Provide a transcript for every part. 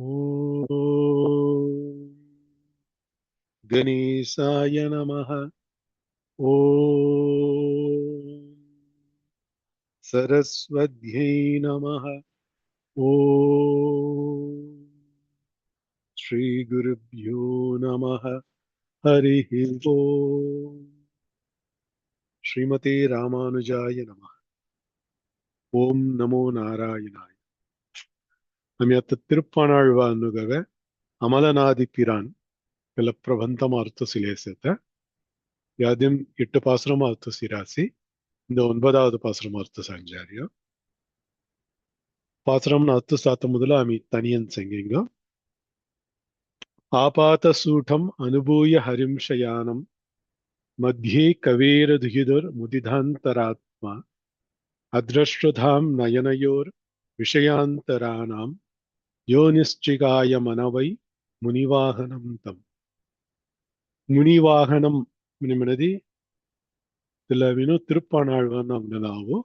ॐ गणेशाय नमः। ॐ सरस्वत्यै नमः। ॐ श्रीगुरुभ्यो नमः। हरिः ॐ श्रीमते रामानुजाय नमः। ॐ नमो नारायणाय. நம்ம அத்த திருப்பானாழ்வானுகவ அமலநாதி பிரான் பில பிரபந்தம் அர்த்த சிலேசத்த யாദ്യം 8 பாசுரம் அர்த்த சிராசி இந்த 9வது பாசுரம் அர்த்த சாஞ்சாரியம் பாசுரம் அர்த்த சாத்த முதல ஆமி தனியன் செங்கிங்க ஆபாதசூடம் அனுபூய ஹரிம் ஷயானம் மத்தியே கவேரதுகிதுர் முதிதாந்தராத்மா அத்ரஷ்டுதாம் நயனயோர் விஷயாந்தரானாம் யோனிஷ்சிகாய மனவை முனிவாகனம் தம். முனிவாகனம் மினிமினதி திலவினு திருப்பானாழ்வான் ಅಂಗನಾವು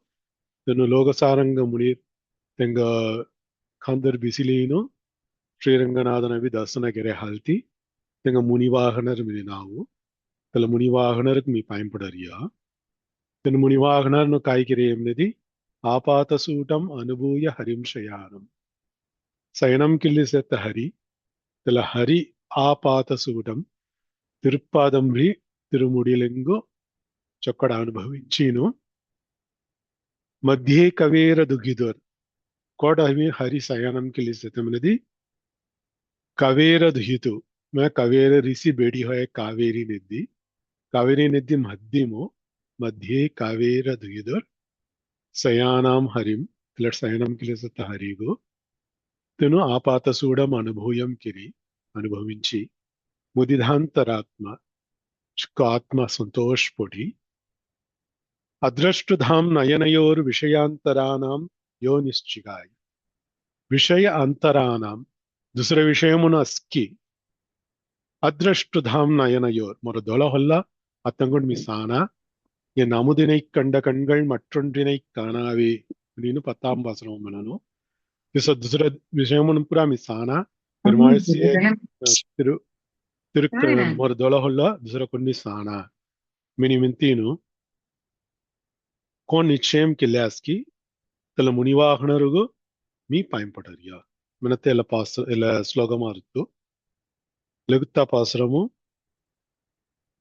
ಇದನ್ನು ಲೋಕಸಾರಂಗ ಮುನಿ ತೆಂಗ ಖಾಂದರ್ ಬಿಸಿಲೀನು ಶ್ರೀರಂಗನಾಥನವಿ ದರ್ಶನಗೆರೆ ಹಾಲ್ತಿ ತೆಂಗ ಮುನಿವಾಹನರ್ ಮಿನಿ ನಾವು ತಲ ಮುನಿವಾಹನರ್ಕ್ ಮೀ ಪಾಯಿಂಪಡರಿಯಾ ತೆನ್ ಮುನಿವಾಹನರ್ನು ಕಾಯ್ಕಿರೆ ಎಂಬುದಿ ಆಪಾತಸೂಟಂ ಅನುಭೂಯ ಹರಿಂ ಶಯಾನಂ சயனம் கிள்ளி செத்த ஹரி தல ஹரி ஆபாதசூடம் திருப்பாதம்பி திருமுடிலெங்கோ చొక్కడ అనుభవించిను మధ్యే కవేర దుఃఖిదోర్ కోట హరి శయనం కిలిసతమనది కవేర దుహితు मैं कवेर ऋषि बेड़ी है कावेरी नदी मध्यमो मध्य कावेर दुहिदोर शयानाम हरिम तिलट शयनम किलिसत हरिगो तेनु आपातसूडम अनुभूयम किरी अनुभविंची मुदिधांतरात्मा आत्मा संतोष पोटी अदृष्टधाम नयनयोर विषयांतरानाम यो निश्चिगाय विषय अंतरानाम दूसरे विषयमुन अस्की अदृष्टधाम नयनयोर मोर दोला होल्ला अतंगुड मिसाना ये नामुदिनै कंड कण्गळ मट्टोंडिनै कानावे नीनु पत्ताम वासरम मननो इस दूसरे विषयमुन पूरा मिसाना பெருமாள் திரு திருக்கு मोर दोला होल्ला दूसरा कुन्नी साना मिनी मिंतीनु कोण निश्चयम केल्यासकी त्याला मुनिवाहनरुगु मी पायंपडरिया मनते ಎಲ್ಲ ಪಾಸ ಎಲ್ಲ ಶ್ಲೋಕ ಮಾರುತ್ತು ಲಗುತ್ತಾ ಪಾಸರಮು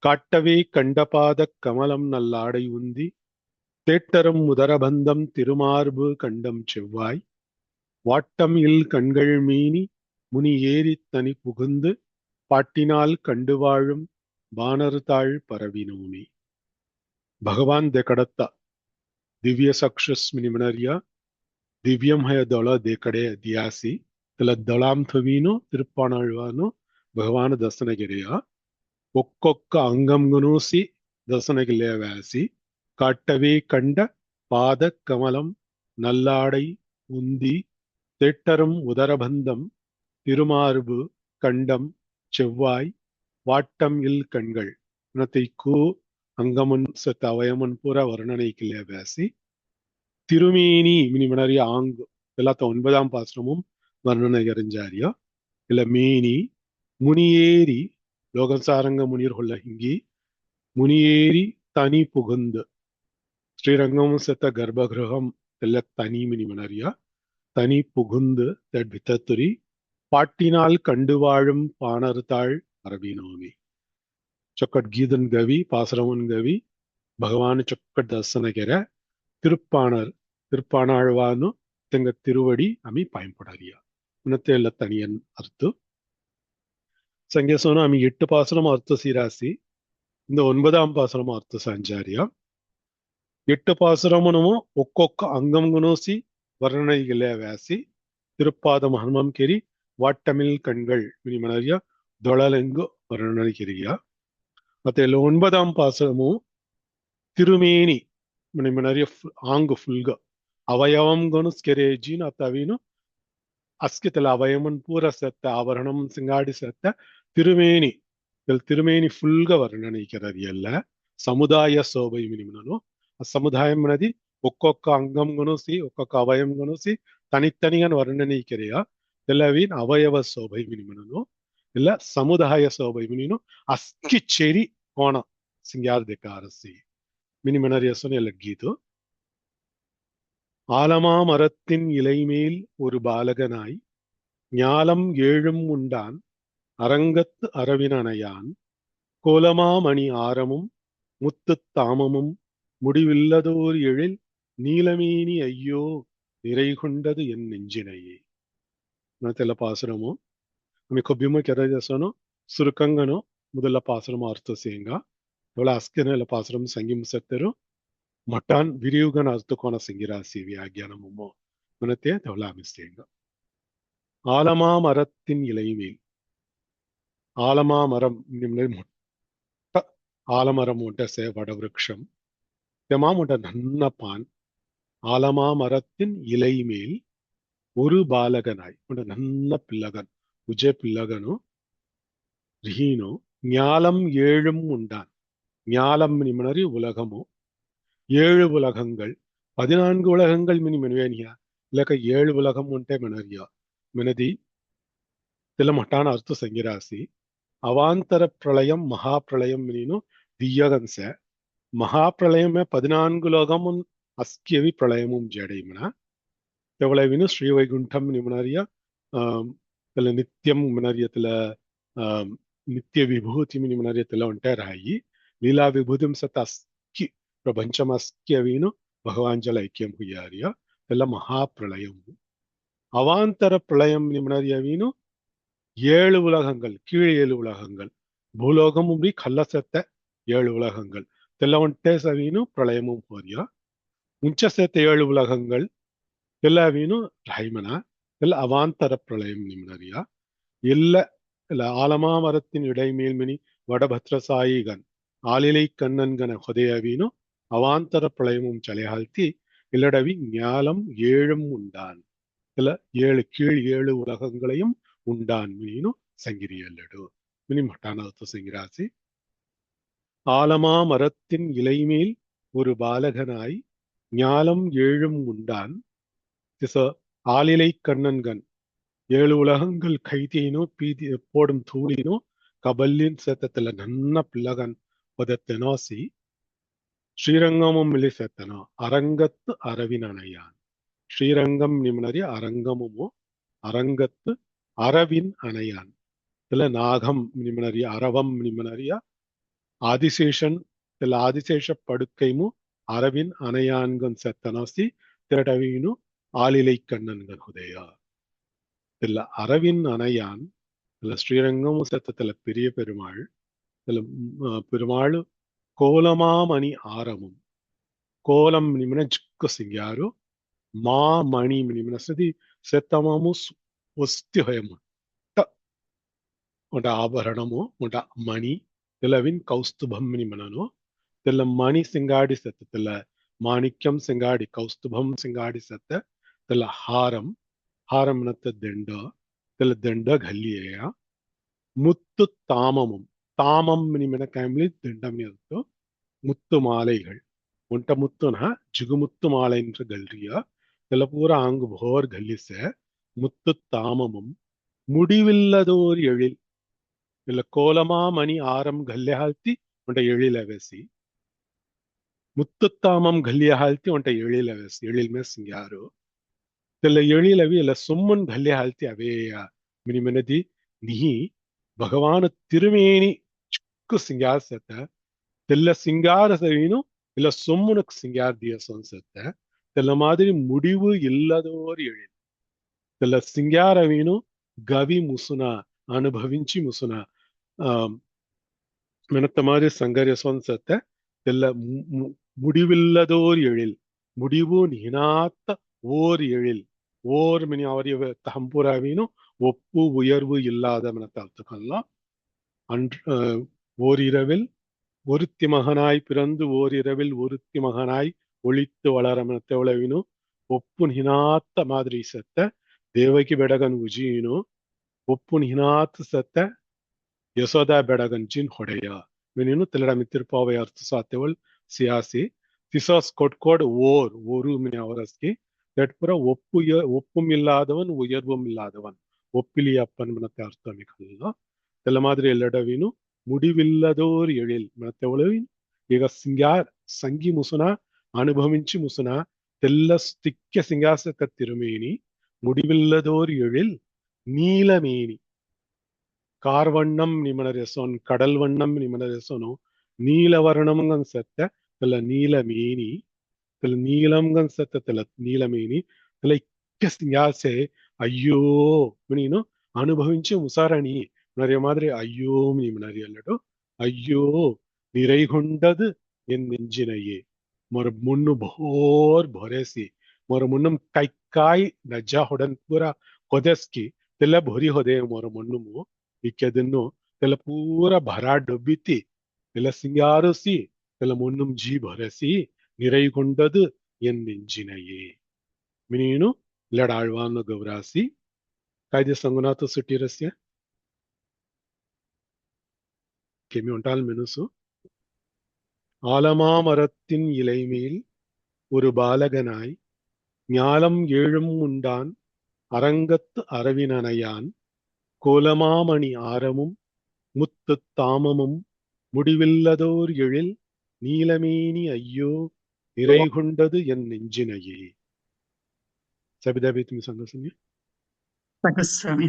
காட்டவே கண்டபாத கமலம் நல்லாடை உந்தி தேட்டரும் முதரபந்தம் திருமார்பு கண்டம் செவ்வாய் வாட்டம் இல் கண்கள் மீனி முனி ஏறி தனி புகுந்து பாட்டினால் கண்டு வாழும் வானர்தாள் பரவினோமே. பகவான் தெக்கடத்த ದಿವ್ಯ ಸಕ್ಷಸ್ಮಿನಿ ಮನರಿಯ ದಿವ್ಯಮಯ ದಳ ದೇಕಡೆ ದಿಯಾಸಿ ತಲ ದಳಾಂಥವೀನು ತಿರುಪ್ಪಾಣಾಳ್ವಾನು ಭಗವಾನ ದರ್ಶನಗೆರೆಯ ಒಕ್ಕೊಕ್ಕ ಅಂಗಂಗುನೂಸಿ ದರ್ಶನಗೆಲೆಯ ವ್ಯಾಸಿ ಕಾಟ್ಟವೇ ಕಂಡ ಪಾದ ಕಮಲಂ ನಲ್ಲಾಡೈ ಉಂದಿ ತೆಟ್ಟರಂ ಉದರಬಂಧಂ ತಿರುಮಾರ್ಬು ಕಂಡಂ செவ்வாய் வாட்டம் இல் கண்கள் கு அங்கமுன் சத்த அவயமுன் பூரா வர்ணனைக்குள்ளே பேசி திருமேனி மினிமனரிய ஆங்கு எல்லாத்த 9ஆம் பாசுரமும் வர்ணனை அறிஞ்சாரியா இல்ல மேனி முனியேறி லோகசாரங்க முனியர் கொள்ள ஹிங்கி முனியேறி தனி புகுந்து ஸ்ரீரங்கம் செத்த கர்ப்பகிரகம் ಎಲ್ಲ தனி மினிமனரியா தனி புகுந்து வித்தத்துரி பாட்டினால் கண்டு வாழும் பாணர்தாள் அரவினோமி चौकट गीदन गवी पासरवन गवी भगवान चौकट दर्शनಗೆರ ತಿರುಪ್ಪಾಣರ್ ತಿರುಪ್ಪಾಣಾಳ್ವಾನು ತೆಂಗ ತಿರುವಡಿ ಅಮಿ ಪಾಯಂಪಡರಿಯ ಉನ್ನತೆ ಎಲ್ಲ ತನಿಯನ್ ಅರ್ಥ ಸಂಗೇಸೋನ ಅಮಿ 8 பாசுரம் அர்த்த சீராசி இந்த 9ஆம் பாசுரம் அர்த்த சாஞ்சாரியா 8 பாசுரமுனமு ಒಕ್ಕೊಕ್ಕ ಅಂಗಂಗುನೋಸಿ ವರ್ಣನೆಗೆಲೆ ವ್ಯಾಸಿ ತಿರುಪ್ಪಾದ ಮಹನ್ಮಂ ಕೆರಿ ವಾಟ್ಟಮಿಲ್ ಕಣ್ಗಳ್ ಮಿನಿಮನರಿಯ ದೊಳಲೆಂಗು ವರ್ಣನೆಗೆರಿಯ ಮತ್ತೆ 9ஆம் பாசுரமு ತಿರುಮೇನಿ ಮನಿಮನರಿಯ ಆಂಗು ಫುಲ್ಗ ಅವಯವಂ ಗನುಸ್ಕೆರೇಜಿನ ಅತವಿನು ಅಸ್ಕಿತಲ ಅವಯಮನ್ ಪೂರ ಸತ್ತ ಆವರಣಂ ಸಿಂಗಾಡಿ ಸತ್ತ ತಿರುಮೇನಿ ತಿರುಮೇನಿ ಫುಲ್ಗ ವರ್ಣನೆಗೆರದಿಯಲ್ಲ ಸಮುದಾಯ ಸೋಬೈ ಮಿನಿಮನನು ಆ ಸಮುದಾಯಂ ಮನದಿ ಒಕ್ಕೊಕ್ಕ ಅಂಗಂ ಗನುಸಿ ಒಕ್ಕೊಕ್ಕ ಅವಯಂ ಗನುಸಿ ತನಿತನಿಗನ್ ವರ್ಣನೆಗೆರೆಯ தெல்லவின் அவயவ சோபை மினிமனோ இல்ல சமுதாய சோபை மினினோ அஸ்கிச்சேரி கோணம் சிங்கார் தெக்காரசி மினிமனரியசோன் இல்ல கீதோ ஆலமா மரத்தின் இலைமேல் ஒரு பாலகனாய் ஞாலம் ஏழும் உண்டான் அரங்கத்து அரவினனையான் கோலமாமணி ஆரமும் முத்துத் தாமமும் முடிவில்லதோர் எழில் நீலமேனி ஐயோ நிறைகொண்டது என் நெஞ்சினையே தெల్ల పాసురము ఆమె కొబ్బిమ కెరజసను సురుకంగను முதல்ல பாசுரம் அர்த்தம் செய்யுங்க எவ்வளவு அஸ்கின பாசுரம் சங்கி முசத்தரு மட்டான் விரிவுகன் அர்த்தக்கோண சிங்கிராசி வியாக்கியானமுமோ மனத்தே எவ்வளவு அமைச்சேங்க ஆலமா மரத்தின் இலைமேல் ஆலமா மரம் முட்ட ஆலமரம் உண்ட சே வடவிருஷம் தெமாம் உண்ட நன்னப்பான் ஆலமா மரத்தின் இலைமேல் ஒரு பாலகனாய் உண்ட நன்ன பிள்ளகன் உஜய பிள்ளகனு ரிஹீனோ ஞாலம் ஏழும் உண்டான் ஞாலம் மினிமனரி உலகமோ 7 உலகங்கள் 14 உலகங்கள் மினி மெனுவேனியா இல்லக்க 7 உலகம் ఉంటే మెనరియా మెనది తిలమటాన అర్థ సంగిరాసి అవాంతర ప్రళయం మహాప్రళయం మినిను దియ్యగన్సే మహాప్రళయమే 14 లోకమున్ అస్క్యవి ప్రళయముం జడైమన తెవలవిను శ్రీ వైకుంఠం నిమనరియా తెల నిత్యం మినరియతల నిత్య విభూతి మినరియతల ఉంటారాయి లీలా విభూతిం సత అస్కి ప్రపంచమస్క్యవిను భగవాంజల ఐక్యం హుయారియా తెల మహాప్రళయం అవాంతర ప్రళయం నిమనరియవిను 7 உலகங்கள் கீழே 7 உலகங்கள் பூலோகமும் கல்லசத்த 7 உலகங்கள் தெல்லவன்ட்டே சவீனு பிரளயமும் போரியா உஞ்சசத்த 7 உலகங்கள் தெல்லாவீனு ரைமனா தெல்ல அவாந்தர பிரளயம் நிமினரியா இல்ல இல்ல ஆலமா மரத்தின் இடைமேல்மினி வடபத்ரசாயிகன் ஆலிலை கண்ணன்கன ஹொதையவீனு அவாந்தர பிரளயமும் சலையாழ்த்தி இல்லடவி ஞாலம் 7 உண்டான் இல்ல 7 கீழ் 7 உலகங்களையும் உண்டான் மீனு சங்கிரியல்லடு மினி மட்டானத்து சங்கிராசி ஆலமா மரத்தின் இலைமேல் ஒரு பாலகனாய் ஞாலம் 7 உண்டான் திச ஆலிலை கண்ணன்கன் 7 உலகங்கள் கைதீனோ பீதி போடும் தூளினோ கபல்லின் சேத்தத்துல நன்ன பிள்ளகன் பதத்தெனோசி ஸ்ரீரங்கமும் மில்லி சேத்தனோ அரங்கத்து அரவினனையான் ஸ்ரீரங்கம் நிமனரி அரங்கமுமோ அரங்கத்து அரவின் அணையான் இதுல நாகம் நிமனரியா அரவம் நிமனரியா ஆதிசேஷன் இதுல ஆதிசேஷ படுக்கைமு அரவின் அணையான்கன் செத்தனாசி திரடவீனு ஆலிலை கண்ணன்கன் ஹுதயா இதுல அரவின் அணையான் இதுல ஸ்ரீரங்கமும் செத்தத்துல பெரிய பெருமாள் இதுல பெருமாள் கோலமாமணி ஆரமும் கோலம் நிமின ஜிக்க சிங்காரு மா மணி நிமின சதி செத்தமாமு ஒஸ்திஹயமு உண்ட ஆபரணமோ உண்ட மணி திலவின் கௌஸ்துபம் நிமனனோ தில்ல மணி சிங்காடி செத்த தில்ல மாணிக்கம் சிங்காடி கௌஸ்துபம் சிங்காடி செத்த தில்ல ஹாரம் ஹாரம்னத்த தெண்ட தில்ல தெண்ட கல்லியா முத்து தாமமும் தாமம் நிமின கேம்லி தெண்டம் நிறுத்தோ முத்து மாலைகள் உண்ட முத்துனா ஜிகுமுத்து மாலை என்ற கல்ரியா தில்ல பூரா ஆங்கு போர் கல்லிச முத்து தாமமும் முடிவில்லதோர் எழில் இல்ல கோலமா மணி ஆரம் கல்ய ಹಾಲ್ತಿ ಉಂಟ ಎಳಿಲವೆಸಿ ಮುತ್ತುತ್ತಾಮಂ ಗಲ್ಯ ಹಾಲ್ತಿ ಉಂಟ ಎಳಿಲವೆಸಿ ಎಳಿಲ್ ಮೆಸ್ ಯಾರು ತೆಲ್ಲ ಎಳಿಲವಿ ಇಲ್ಲ ಸುಮ್ಮನ್ ಗಲ್ಯ ಹಾಲ್ತಿ ಅವೇಯ ಮಿನಿ ಮಿನದಿ ನಿಹಿ ಭಗವಾನ ತಿರುಮೇನಿ ಚಿಕ್ಕ ಸಿಂಗಾರ ಸತ್ತ தெல்ல சிங்கார சவீனு இல்ல சொம்முனுக்கு சிங்கார் தியசம் செத்த தெல்ல மாதிரி முடிவு இல்லதோர் எழில் தெல்ல சிங்காரவீனு గవి ముసున అనుభవించి ముసున மெனத்த மாதிரி சங்கரிய சொன்சத்த தெல்ல முடிவில்லதோர் எழில் முடிவு நினாத்த ஓர் எழில் ஓர் மினி அவரிய தம்புராவீனும் ஒப்பு உயர்வு இல்லாத மெனத்தாத்துக்கெல்லாம் ஓரிரவில் ஒருத்தி மகனாய் பிறந்து ஓரிரவில் ஒருத்தி மகனாய் ஒளித்து வளர மெனத்தெவளவினும் ஒப்பு நினாத்த மாதிரி செத்த தேவகி பெடகன் உஜியினோ ಒಪ್ಪು ನಿನಾತ್ ಸತ್ತ ಯಶೋದಾ ಬೆಡಗಂಚಿನ್ ಹೊಡೆಯ ಮಿನಿನು ತೆಲಡ ಮಿತ್ತಿರ್ಪಾವ ಅರ್ಥ ಸಾತ್ಯವಲ್ ಸಿಯಾಸಿ திசாஸ் கொட்கோடு ஒரு மினி அவரஸ்கி தட்புற ஒப்பும் இல்லாதவன் உயர்வும் இல்லாதவன் ಒಪ್ಪಿಲಿ ಅಪ್ಪನ್ ಮತ್ತೆ ಅರ್ಥ ಮಿಕಲ್ಲ ತೆಲ್ಲ ಮಾದ್ರಿ ಎಲ್ಲಡವಿನು ಮುಡಿವಿಲ್ಲದೋರ್ ಎழில் ಮತ್ತೆ ಒಳವಿನು ಈಗ సింగార్ సంగి ముసున అనుభవించి ముసున తెల్ల తిక్కె సింగాసక తిరుమేని முடிவில்லதோர் எழில் நீலமேனி ಕಾರ್ವಣ್ಣಂ ನಿಮನ ರೆಸೋನ್ ಕಡಲ್ ವಣ್ಣಂ ನಿಮನ ರೆಸೋನು ನೀಲವರ್ಣಂ ಅನ್ಸತ್ತೆ ತಲ ನೀಲಮೇನಿ ತಲ ನೀಲಂ ಅನ್ಸತ್ತೆ ತಲ ನೀಲಮೇನಿ ತಲ ಇಕ್ಕಸ್ಯಾಸೆ ಅಯ್ಯೋ ನೀನು ಅನುಭವಿಂಚು ಮುಸಾರಣಿ நிறைய மாதிரி ஐயோ நீ நிறையல்லடோ ஐயோ நிறைகொண்டது என் நெஞ்சினையே ಮೊರ ಮುನ್ನು ಬೋರ್ ಭೊರೆಸಿ ಮೊರ ಮುನ್ನಂ ಕೈಕಾಯಿ ನಜ್ಜ ಹೊಡನ್ ಪೂರ ಹೊದಸ್ಕಿ ತೆಲ್ಲ ಭೊರಿ ಹೊದೆ ಮೊರ ಮುನ್ನುಮು ಇಕ್ಕೆದನ್ನು ತೆಲ್ಲ ಪೂರ ಭರ ಡೊಬ್ಬಿತಿ ತೆಲ್ಲ ಸಿಂಗಾರಿಸಿ ತೆಲ್ಲ ಮುನ್ನಂ ಜೀ ಭೊರೆಸಿ நிறைகொண்டது என் நெஞ்சினையே ಮಿನೀನು ಲಡಾಳ್ವಾನ್ನು ಗೌರಾಸಿ ಕಾಯ್ದೆ ಸಂಗುನಾಥ ಸುಟ್ಟಿರಸ್ಯ ಕೆಮಿ ಉಂಟಾಲ್ ಮೆನುಸು ஆலமாமரத்தின் இலைமேல் ஒரு பாலகனாய் ஞாலம் ஏழும் உண்டான் அரங்கத்து அரவினனையான் கோலமாமணி ஆரமும் முத்துத் தாமமும் முடிவில்லதோர் எழில் நீலமேனி ஐயோ நிறைகொண்டது என் நெஞ்சினையே சபிதாபி துமி சங்கசுங்க சகஸ்வாமி.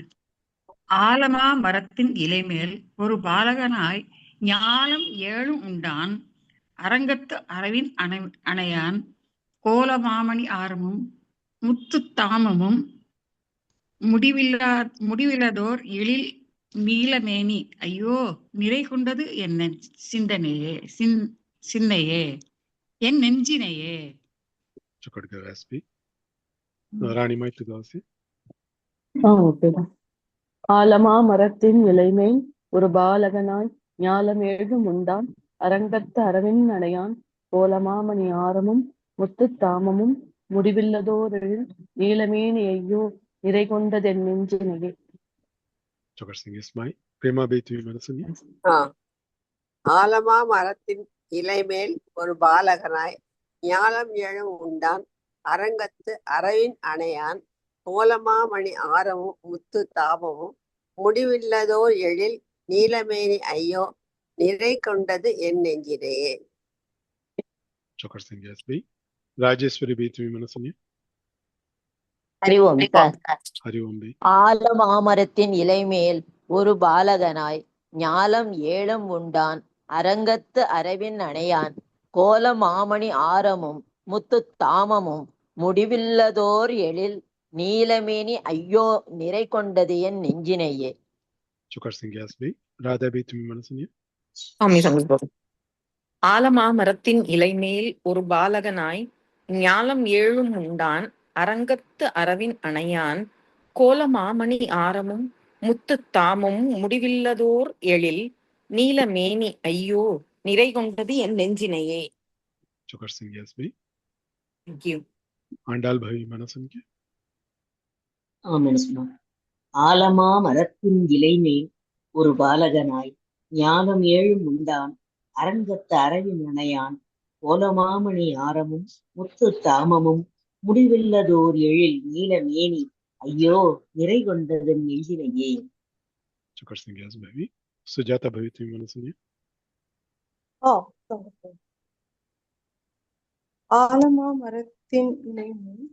ஆலமா மரத்தின் இலைமேல் ஒரு பாலகனாய் ஞாலம் ஏழும் உண்டான் அரங்கத்து அரவின் அணையான் கோலமாமணி ஆரமும் முத்து தாமமும் முடிவில்லதோர் எழில் நீலமேனி ஐயோ நிறை கொண்டது என் சிந்தனையே சின்னையே என் நெஞ்சினையே. ராணி மைத்து தாசி. ஆலமா மரத்தின் இலைமேல் ஒரு பாலகனாய் ஞாலம் ஏழும் உண்டான் அரங்கத்து அரவின் அடையான் கோலமாமணி ஆரமும் முத்து தாமமும் முடிவில்லதோர் எழில் நீலமேனி ஐயோ நிறை கொண்டது என் நெஞ்சினையே. ஆலமா மரத்தின் இலைமேல் ஒரு பாலகனாய் ஞாலம் ஏழும் உண்டான் அரங்கத்து அரவின் அணையான் கோலமாமணி ஆரமும் முத்து தாபமும் முடிவில்லதோர் எழில் நீலமேனி ஐயோ நிறை கொண்டது என் நெஞ்சினையே. ராஜேஸ்வரி பீத்வி மனசுங்க. ஆலமாமரத்தின் இலைமேல் ஒரு பாலகனாய் ஞாலம் ஏழும் உண்டான் அரங்கத்து அரவின் அணையான் கோலமாமணி ஆரமும் முத்து தாமமும் முடிவில்லதோர் எழில் நீலமேனி ஐயோ நிறை கொண்டது என் நெஞ்சினையே. ஆலமாமரத்தின் இலைமேல் ஒரு பாலகனாய் ஞாலம் ஏழும் உண்டான் அரங்கத்து அரவின் அணையான் கோலமாமணி ஆரமும் முத்து தாமும் முடிவில்லதோர் எழில் நீலமேனி ஐயோ நிறை கொண்டது என் நெஞ்சினையே. ஆலமா மரத்தின் இலைமேல் ஒரு பாலகனாய் ஞானம் ஏழும் உண்டான் அரங்கத்து அரவின் அணையான் கோலமாமணி ஆரமும் முத்து தாமமும் முடிவில்லதோர் எழில் நீலமேனி ஐயோ நிறை கொண்டது நெஞ்சினையே. சுஜாதா பவித்வி மனசுங்க. ஆலமா மரத்தின் இலைமேல்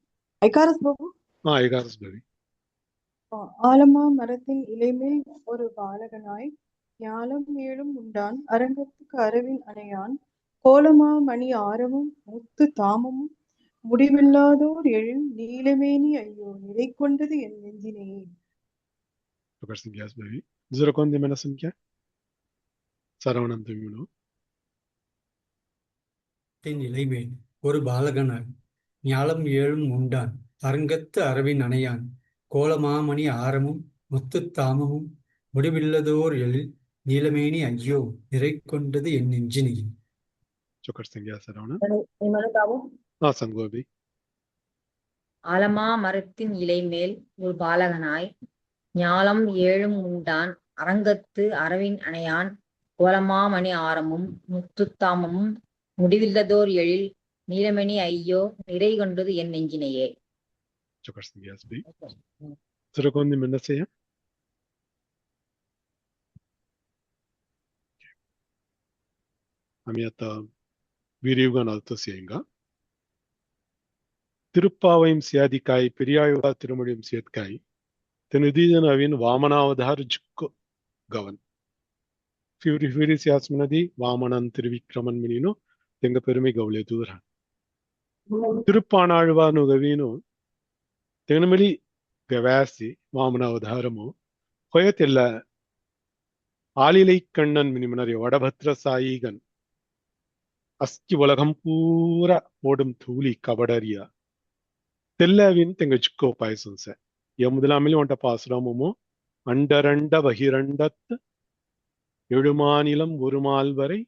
ஆலமா மரத்தின் இலைமேல் ஒரு பாலகனாய் ஞாலம் ஏழும் உண்டான் அரங்கத்துக்கு அரவின் அணையான் கோலமா மணி ஆரமும் முத்து தாமமும் முடிவில்லாதோர் எழில் நீலமேனி ஐயோ நிறை கொண்டது என் நெஞ்சினையே. இலைமேல் ஒரு பாலகனாய் ஞாலம் ஏழும் உண்டான் அரங்கத்து அரவின் அணையான் கோலமாமணி ஆரமும் முத்து தாமமும் முடிவில்லதோர் எழில் நீலமேனி ஐயோ நிறை கொண்டது என் நெஞ்சினையே. ஆலமா மரத்தின் இலைமேல் ஒரு பாலகனாய் ஞாலம் ஏழும் உண்டான் அரங்கத்து அரவின் அணையான் கோலமாமணி ஆரமும் முத்துத்தாமமும் முடிவில்லதோர் எழில் நீலமணி ஐயோ நிறை கொண்டது என் நெஞ்சினையே. आम्ही आता विरिवगण आलतो सियंगा திருப்பாவையும் சியாதிக்காய் பெரியாழ்வா திருமொழியும் சேர்க்காய் தெனுதீதனவின் வாமனாவதார் ஜுக்கு கவன் ஃபியூரி சியாஸ்மனதி வாமனன் திருவிக்ரமன் மினினு தெங்க பெருமை கவுளே தூர திருப்பானாழ்வாನು ಗವೀನು ತೆಗನಮಲಿ ಗವಾಸಿ ವಾಮನಾವತಾರಮು ಹೊಯತೆಲ್ಲ ஆலிலை கண்ணன் மினிமனரி வடபத்ர சாயிகன் அஸ்கி உலகம் பூரா ஓடும் தூளி கபடரியா தெல்லவின் தெங்க சிக்கோ பாயசம் சார் முதலாமிலும் ஒன்றை பாசுரமுமோ அண்டரண்ட பகிரண்டத்து எழுமாநிலம் ஒரு மால் வரை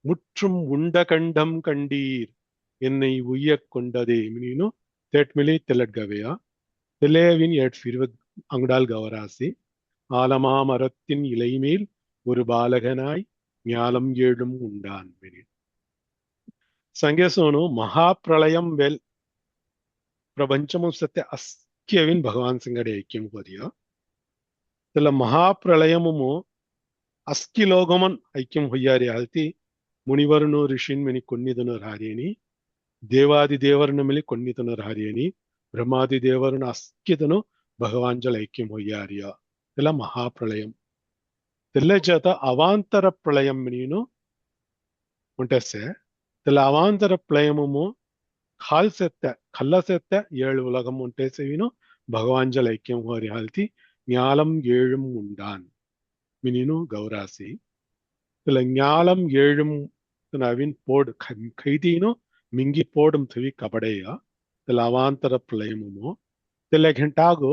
முற்றும் உண்ட கண்டம் கண்டீர் என்னை உய்யக் கொண்டதே மினினு தேட்மிலே தெல்லட்கவையா தெல்லேவின் 820 அங்குடால் கவராசி ஆலமா மரத்தின் இலைமேல் ஒரு பாலகனாய் ஞாலம் ஏழும் உண்டான் மினின் ಸಂಗೇಸೋನು ಮಹಾಪ್ರಳಯಂ ವೆಲ್ ಪ್ರಪಂಚಮು ಸತ್ಯ ಅಸ್ಕ್ಯವಿನ್ ಭಗವಾನ್ ಸಂಗಡೆ ಐಕ್ಯಂ ಹೋದಿಯ ತಲ್ಲ ಮಹಾಪ್ರಳಯಮು ಅಸ್ಕಿ ಲೋಗಮನ್ ಐಕ್ಯಂ ಹೊಯ್ಯಾರಿ ಆಲ್ತಿ ಮುನಿವರನು ಋಷಿನ್ ಮೆನಿ ಕೊನ್ನಿದನರ್ ಹಾರೇನಿ ದೇವಾದಿ ದೇವರನ ಮೇಲೆ ಕೊನ್ನಿದನರ್ ಹಾರೇನಿ ಬ್ರಹ್ಮಾದಿ ದೇವರನ ಅಸ್ಕ್ಯದನು ಭಗವಾಂಜಲ ಐಕ್ಯಂ ಹೊಯ್ಯಾರಿಯ ಎಲ್ಲ ಮಹಾಪ್ರಳಯಂ తెల్ల చేత అవాంతర ప్రళయం నేను ఉంటేస్తే తెల్ల అవాంతర ప్రళయము కల్లసెత్త 7 ఉలగం ఉంటేసే విను భగవాంజల ఐక్యం హోరి హాల్తి ஞாலம் ஏழும் உண்டான் மினினு கௌராசி తెల్ల ஞாலம் ஏழும் నవిన్ పోడ్ ఖైదీను మింగి పోడం థవి కబడేయ తెల్ల అవాంతర ప్రళయము తెల్ల ఘంటాగో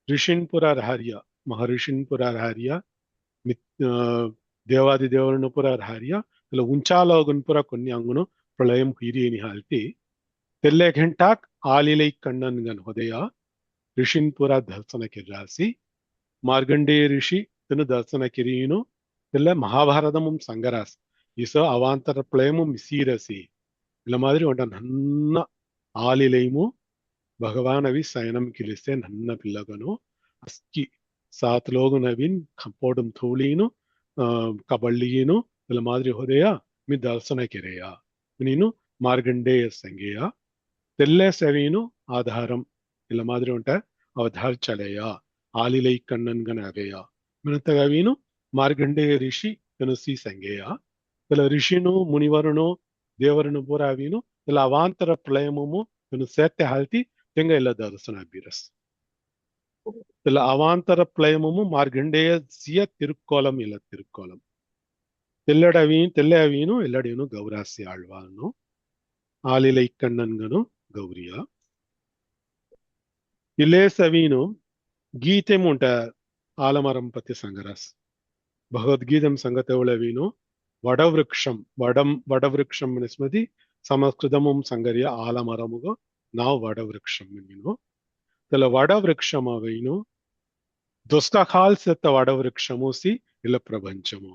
ಋಷಿನ್ಪುರ ಹಾರ್ಯ ಮಹರ್ಷಿನ್ಪುರ ಹಾರ್ಯ ದೇವಾದಿ ದೇವರನ್ನು ಪುರ ಹಾರ್ಯ ಇಲ್ಲ ಉಂಚಾಲೋಗನ್ ಪುರ ಕೊನ್ನಿ ಅಂಗುನು ಪ್ರಳಯಂ ಹಿರಿಯನಿ ಹಾಲ್ತಿ ತೆಲ್ಲೆ ಘಂಟಾಕ್ ಆಲಿಲೈ ಕಣ್ಣನ್ಗನ್ ಹೊದೆಯ ಋಷಿನ್ಪುರ ದರ್ಶನಕ್ಕೆ ರಾಸಿ ಮಾರ್ಗಂಡೇಯ ಋಷಿ ತನ್ನ ದರ್ಶನ ಕಿರಿಯನು ಇಲ್ಲ ಮಹಾಭಾರತமும் சங்கராஸ் இச அவாந்தர பிரளயமும் சீரசி இல்ல மாதிரி ஒன்ற நன்ன ஆலிலைமு భగవానవి శయనం కిలిస్తే నన్న పిల్లగను అస్కి సాత్లోగు నవీన్ కంపోడం ధూళీను కబళ్ళీను ఇలా మాదిరి హోదయ మీ దర్శన కెరేయ ನೀನು మార్గండేయ సంగేయ తెల్లే సెవీను ఆధారం ఇలా మాదిరి ఉంటే అవధార్ చలేయ ఆలిలై కಣ್ಣన్ గన అవేయ మినతగవీను మార్గండేయ ఋషి కనుసి సంగేయ ఇలా ఋషిను మునివరును ದೇವರನು ಪೂರಾವೀನು ಇಲ್ಲ ಅವಾಂತರ ಪ್ರಳಯಮು ಸೇತ್ತೆ ಹಾಲ್ತಿ ತೆಂಗ ಇಲ್ಲ ದರ್ಶನ ಬೀರಸ್ ಇಲ್ಲ ಅವಾಂತರ ಪ್ರಳಯಮು ಮಾರ್ಗಂಡೇಯ ಸಿಯ ತಿರುಕ್ಕೋಲಂ ಇಲ್ಲ ತಿರುಕ್ಕೋಲಂ ತೆಲ್ಲೆಯವೀನು ಎಲ್ಲಡಿಯನು ಗೌರಾಸಿ ಆಳ್ವಾನು ಆಲಿಲೈ ಕಣ್ಣನ್ಗನು ಗೌರಿಯ ಇಲ್ಲೇ ಸವೀನು ಗೀತೆ ಮುಂಟ ಆಲಮರಂಪತಿ ಸಂಗರಸ್ ಭಗವದ್ಗೀತಂ ಸಂಗತವಳವೀನು వడవృక్షం స్మృతి సంస్కృతము సంగర్య ఆలమరముగా నా వడవృక్షం నేను తెల వడవృక్షం అవైను దుస్కహాల్సెత్త వడవృక్షము సి ఇలా ప్రపంచము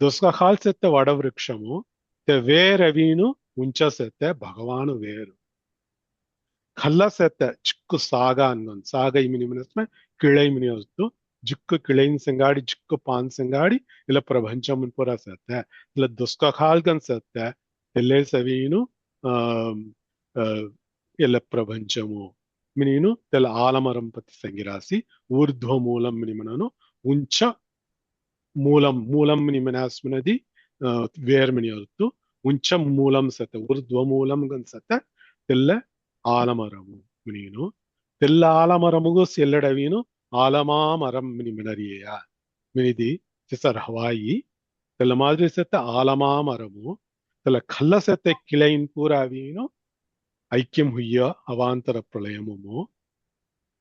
దుస్కహాల్సెత్త వడవృక్షము తె వేరవీను ఉంచసెత్త భగవాను వేరు కల్లసెత్త చిక్కు సాగ అన్నన్ సాగ ఇమిని మినస్మే కిళై మిని వస్తు ಜುಕ್ಕು ಕಿಳೆನ್ ಸಂಗಾಡಿ ಜುಕ್ಕು ಪಾನ್ ಸಂಗಾಡಿ ಇಲ್ಲ ಪ್ರಪಂಚಮನ್ ಪುರ ಸತ್ತೆ ಇಲ್ಲ ದುಸ್ಕ ಖಾಲ್ಗನ್ ಸತ್ತೆ ಎಲ್ಲೇ ಸವೀನು ಎಲ್ಲ ಪ್ರಪಂಚಮು మినిను తెల ఆలమరంపతి సంగిరాసి ఊర్ధ్వ మూలం మినిమనను ఉంచ మూలం మినిమనాస్మినది వేర్మిని అరుతు ఉంచ మూలం సత ఊర్ధ్వ మూలం గన్ సత తెల్ల ఆలమరము మినిను తెల్ల ఆలమరముగు సెల్లడవీను ஆலமா மரம் மினறிய மினிதி சிசர் ஹவாயி தெல்ல மாதிரி செத்த ஆலமா மரமு தெல்ல கல்ல செத்த கிளையின் பூராவீனு ஐக்கியம் ஹுய்ய அவாந்தர பிரளயமுமோ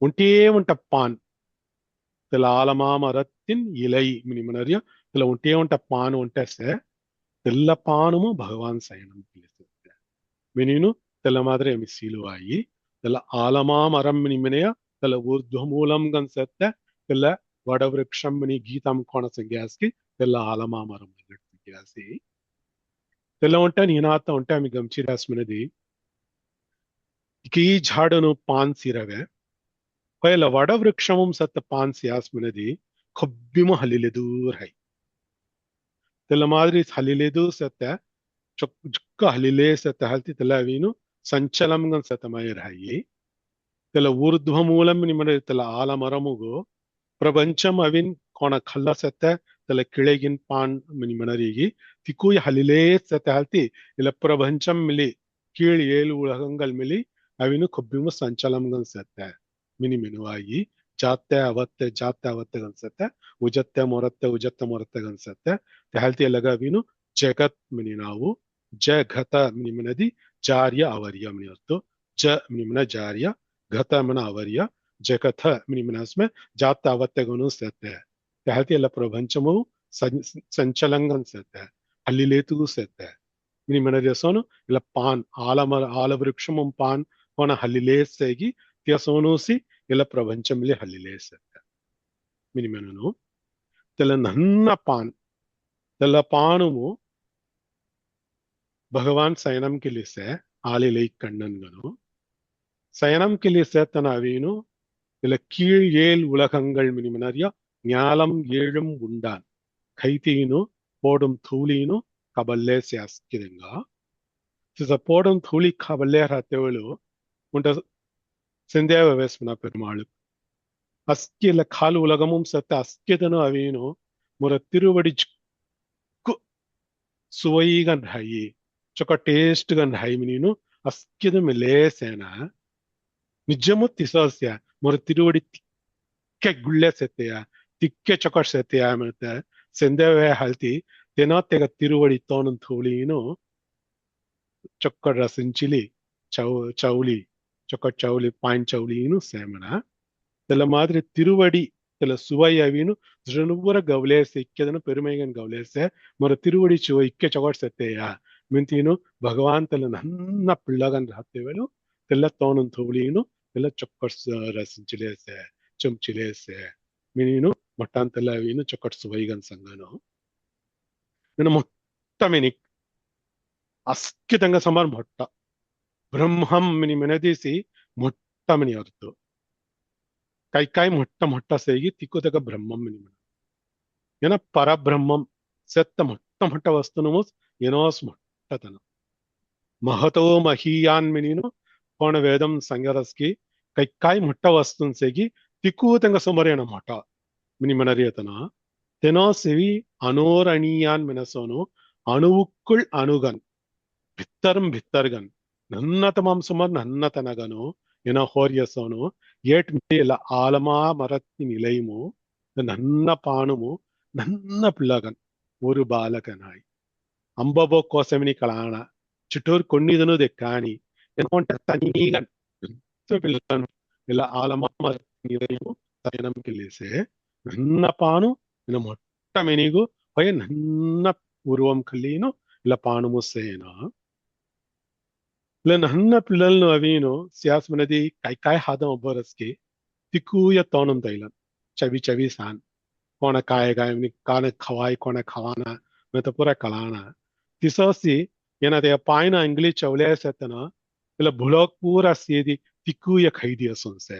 உண்டே உண்ட பான் தெல்ல ஆலமா மரத்தின் இலை மினிமனறிய தெல்ல உண்டே உண்ட பான் உண்டசே தெல்ல பானுமு பகவான் சயனம் பிலிசெத்த மினினு தெல்ல மாதிரி மிசிலுவாயி தெல்ல ஆலமா மரம் மினிமனைய తెల్ల ఊర్ధ్వమూలం గన్ సెత్తే తెల్ల వడవృక్షం అని గీతం కోణ సంగ్యాస్కి తెల్ల ఆలమామరం సంగ్యాసి తెల్ల ఉంటే నీనాత ఉంటే ఆమె గంచిరాస్మినది ಈ ಝಾಡನು ಪಾನ್ ಸಿರವೆ ಪೈಲ ವಡವೃಕ್ಷಮಂ ಸತ್ತ ಪಾನ್ ಸಿಯಾಸ್ಮಿನದಿ ಕೊಬ್ಬಿಮ ಹಲಿಲೆ ದೂರ high tela madri haliledu sete jukka halile sete halti tela avinu sanchalam gan sete mayir hayi tela urdhva moolam nimane tela alamaramugo ಪ್ರಪಂಚಂ ಅವಿನ್ ಕೋಣ ಖಲ್ಲ ಸತ್ತ ತಲ ಕೆಳಗಿನ ಪಾನ್ ಮಿನಿ ಮನರಿಗೆ ತಿಕ್ಕುಯ ಹಲಿಲೇ ಸತ್ತ ಹಲ್ತಿ ಇಲ್ಲ ಪ್ರಪಂಚಂ ಮಿಲಿ ಕೀಳ್ ಏಳು ಉಳಗಂಗಲ್ ಮಿಲಿ ಅವಿನು ಕೊಬ್ಬಿಮು ಸಂಚಲಂಗನ್ ಸತ್ತ ಮಿನಿ ಮಿನುವಾಗಿ ಜಾತ್ತೆ ಅವತ್ತೆ ಗನ್ಸತ್ತೆ ಉಜತ್ತೆ ಮೊರತ್ತೆ ಗನ್ಸತ್ತೆ ಹಲ್ತಿ ಎಲ್ಲಗ ಅವಿನು ಜಗತ್ ಮಿನಿ ನಾವು ಜಗತ ಮಿನಿ ಮನದಿ ಜಾರ್ಯ ಅವರ್ಯ ಮಿನಿ ಅರ್ಥ ಜ ಮಿನಿ ಮನ ಜಾರ್ಯ ಘತ ಮನ ಅವರ್ಯ ಜಗಥ ಮಿನಿ ಮನಸ್ಮೆ ಜಾತ ಅವತ್ತೆಗನು ಸತ್ತೆ ಹಲ್ತಿ ಎಲ್ಲ ಪ್ರಪಂಚಮು ಸಂಚಲಂಗನ್ ಸತ್ತೆ ಹಲ್ಲಿಲೇತುಗೂ ಸತ್ತೆ ಮಿನಿ ಮನದಿ ಸೋನು ಇಲ್ಲ ಪಾನ್ ಆಲವೃಕ್ಷಮಂ ಪಾನ್ ಕೋಣ ಹಲ್ಲಿಲೇಸೇಗಿ ತ್ಯ ಸೋನುಸಿ ಇಲ್ಲ ಪ್ರಪಂಚಮಿಲಿ ಹಲ್ಲಿಲೇಸತ್ತೆ ಮಿನಿ ಮನನು ತೆಲ ನನ್ನ ಪಾನ್ ತೆಲ ಪಾನುಮು ಭಗವಾನ್ ಸಯನಂ ಕಿಲಿಸೆ ಆಲಿಲೈ ಕಣ್ಣನ್ಗನು சயனம் கிளி சேத்தன அவீனு இல்ல கீழ் ஏழ் உலகங்கள் மினிமனரியா ஞாலம் ஏழும் உண்டான் கைத்தீனு போடும் தூளிನು ಕಬಲ್ಲೆ ಸ್ಯಾಸ್ಕಿದಂಗ போடும் தூளி கபல்லே ரத்தவளு உண்ட சிந்தேவ வேஸ்மன பெருமாளு அஸ்கில கால் உலகமும் சத்த அஸ்கிதனு அவீனு முற திருவடி சுவைகன் ஹை ಚೊಕ ಟೇಸ್ಟ್ ಗನ್ ಹೈ ಮಿನೀನು ಅಸ್ಕಿದ ಮೇಲೆ ಸೇನ ನಿಜಮು ತಿಸಸ್ಯ ಮೊರ ತಿರುವಡಿ ತಿಕ್ಕೆ ಗುಳ್ಳೆ ಸೆತ್ತೆಯ ತಿಕ್ಕೆ ಚೊಕ ಸೆತ್ತೆಯ ಮತ್ತೆ ಸೆಂದೇವೆ ಹಲ್ತಿ ತೆನಾತೆಗ ತಿರುವಡಿ ತೋನನ್ ಥೂಳಿನು ಚೊಕ್ಕ ರಸಿಂಚಿಲಿ ಚೌಳಿ ಚೊಕ್ಕ ಚೌಳಿ ಪಾಯಿಂಟ್ ಚೌಳಿನು ಸೇಮನ தெல மாதிரி திருவடி தெல சுவை அவினு ஜனுவர கவலேச இக்கதன பெருமைகன் கவலேச ಮೊರ ತಿರುವಡಿ ಚುವ ಇಕ್ಕೆ ಚೊಕ ಸೆತ್ತೆಯ ಮಿಂತಿನು ಭಗವಾನ್ ತೆಲ ನನ್ನ ಪಿಳ್ಳಗನ್ ರಾತ್ತೆವೆಲು ತೆಲ್ಲ ತೋನನ್ ಥೂಳಿನು ತೆಲ್ಲ ಚೊಕ್ಕಟ್ ರಸಿಂಚಿಲೇಸೆ ಚುಂಚಿಲೇಸೆ ಮಿನಿನು ಮೊಟ್ಟಾನ್ ತೆಲ್ಲ ಅವಿನು ಚೊಕ್ಕಟ್ ಸುವೈಗನ್ ಸಂಗನು ನನ್ನ ಮೊಟ್ಟ ಮಿನಿಕ್ ಅಸ್ಕಿತಂಗ ಸಮಾನ್ ಮೊಟ್ಟ ಬ್ರಹ್ಮಂ ಮಿನಿ ಮೆನದಿಸಿ ಮೊಟ್ಟ ಮಿನಿ ಅರ್ತು ಕೈ ಮೊಟ್ಟ ಮೊಟ್ಟ ಸೇಗಿ ತಿಕ್ಕುತಗ ಬ್ರಹ್ಮಂ ಮಿನಿ ಮನ ಏನ ಪರಬ್ರಹ್ಮಂ ಸೆತ್ತ ಮೊಟ್ಟ ವಸ್ತುನು ಏನೋಸ್ ಮೊಟ್ಟತನ ಮಹತೋ ಮಹೀಯಾನ್ ಮಿನಿನು ಕೋಣ ವೇದಂ ಸಂಗರಸ್ಕಿ ಕೈ ಮೊಟ್ಟ ವಸ್ತುನ್ ಸೇಗಿ ತಿಕ್ಕುತಂಗ ಸುಮರೇಣ ಮೊಟ ಮಿನಿ ಮನರಿಯತನ தெனோ செவி அனோரணியான் மினசோனு அணுவுக்குள் அணுகன் ಭಿತ್ತರಂ ಭಿತ್ತರ್ಗನ್ ನನ್ನತಮಂ ಸುಮರ್ ನನ್ನತನಗನು ಎನ ಹೋರ್ಯಸೋನು ಏಟ್ ಮಿಲ್ಲ ಆಲಮಾ ಮರತ್ತಿ ನಿಲೈಮು ನನ್ನ ಪಾಣುಮು ನನ್ನ ಪಿಳ್ಳಗನ್ ஒரு ಬಾಲಕನಾಯಿ ಅಂಬಬೋ ಕೋಸಮಿನಿ ಕಳಾಣ ಚಿಟ್ಟೂರ್ ಕೊಂಡಿದನು ದೆಕ್ಕಾಣಿ ಎನ್ಕೊಂಟ ತನೀಗನ್ ಪಿಳ್ಳಗನ್ ಇಲ್ಲ ಆಲಮಾ ಮರತ್ತಿ ನಿಲೈಮು ತಯನಂ ಕಿಲ್ಲಿಸೆ ನನ್ನ ಪಾಣು ಇನ್ನು ಮೊಟ್ಟ ಮೆನಿಗೂ ಹೊಯ ನನ್ನ ಉರುವಂ ಕಲ್ಲೀನು ಇಲ್ಲ ಪಾಣುಮು ಸೇನ ಇಲ್ಲ ನನ್ನ ಪಿಳ್ಳಲ್ನು ಅವೀನು ಸಿಯಾಸ್ ಮನದಿ ಕೈ ಹಾದಂ ಒಬ್ಬರಸ್ಕಿ ತಿಕ್ಕೂಯ ತೋಣಂ ತೈಲನ್ ಚವಿ ಸಾನ್ ಕೋಣ ಕಾಯಗಾಯ ಕಾನ ಖವಾಯ್ ಕೋಣ ಖವಾನ ಮತ್ತ ಪುರ ಕಲಾನ ತಿಸೋಸಿ ಏನದೆ ಪಾಯ್ನ ಅಂಗ್ಲಿ ಚೌಲೆ ಸೆತನ ಇಲ್ಲ ಬುಲೋಕ್ ಪೂರ ಸೇದಿ ತಿಕ್ಕೂಯ ಖೈದಿಯ ಸೊನ್ಸೆ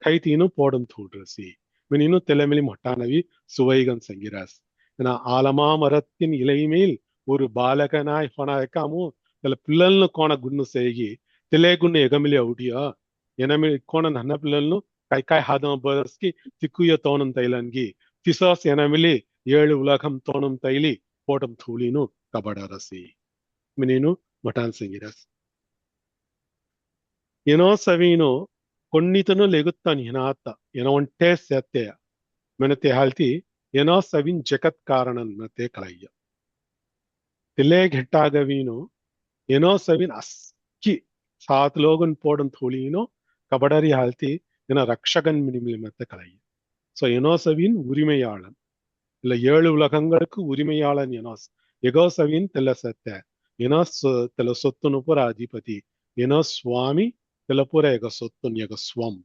ಖೈತೀನು ಪೋಡಂ ಥೂಡ್ರಸಿ ಮಿನಿನು ತೆಲೆಮಿಲಿ ಮೊಟ್ಟಾನವಿ சுவைகன் சங்கிராஸ் ஏன்னா ஆலமா மரத்தின் இலைமேல் ஒரு பாலகனாய் ಹೊಣಕಾಮು தெல పిల్లలను కోణ గున్ను సేగి తెలియగున్న ఎగమిలి అవుడియా ఎనమి కోణ నన్న పిల్లలను కై హాదం బరస్కి తిక్కుయ తోనం తైలన్గి తిసాస్ ఎనమిలి ఏಳು ఉలగం తోనం తైలి పోటం థూలిను కబడరసి మినిను మటాన్ సంగిరాస్ ಏನೋ ಸವೀನು ಕೊನ್ನಿತನು ಲೆಗುತ್ತಾನ ಹಿನಾತ ಏನೋ ಒಂಟೆ ಸತ್ಯ ಮೆನತೆ ಹಾಲ್ತಿ ಏನೋ ಸವಿನ್ ಜಗತ್ ಕಾರಣನ್ ಮತೆ ಕಳಯ್ಯ ತಿಲೆ ಘೆಟ್ಟಾಗವೀನು ಏನೋ ಸವಿನ್ ಅಸ್ಕಿ ಸಾತ್ ಲೋಗನ್ ಪೋಡನ್ ಥೂಳಿನೋ ಕಬಡರಿ ಹಾಲ್ತಿ ಏನ ರಕ್ಷಕನ್ மினிமிலி மத்த கலைய சோ ಏನೋ ಸವಿನ್ உரிமையாளன் இல்ல ஏழு உலகங்களுக்கு உரிமையாளன் எனோஸ் எகோ சவின் தெல்ல சத்த எனோஸ் தெல்ல சொத்துனு புற அதிபதி ಏನೋ ಸ್ವಾಮಿ ತೆಲಪುರ ಎಗ ಸೊತ್ತುನ್ ಎಗ ಸ್ವಂ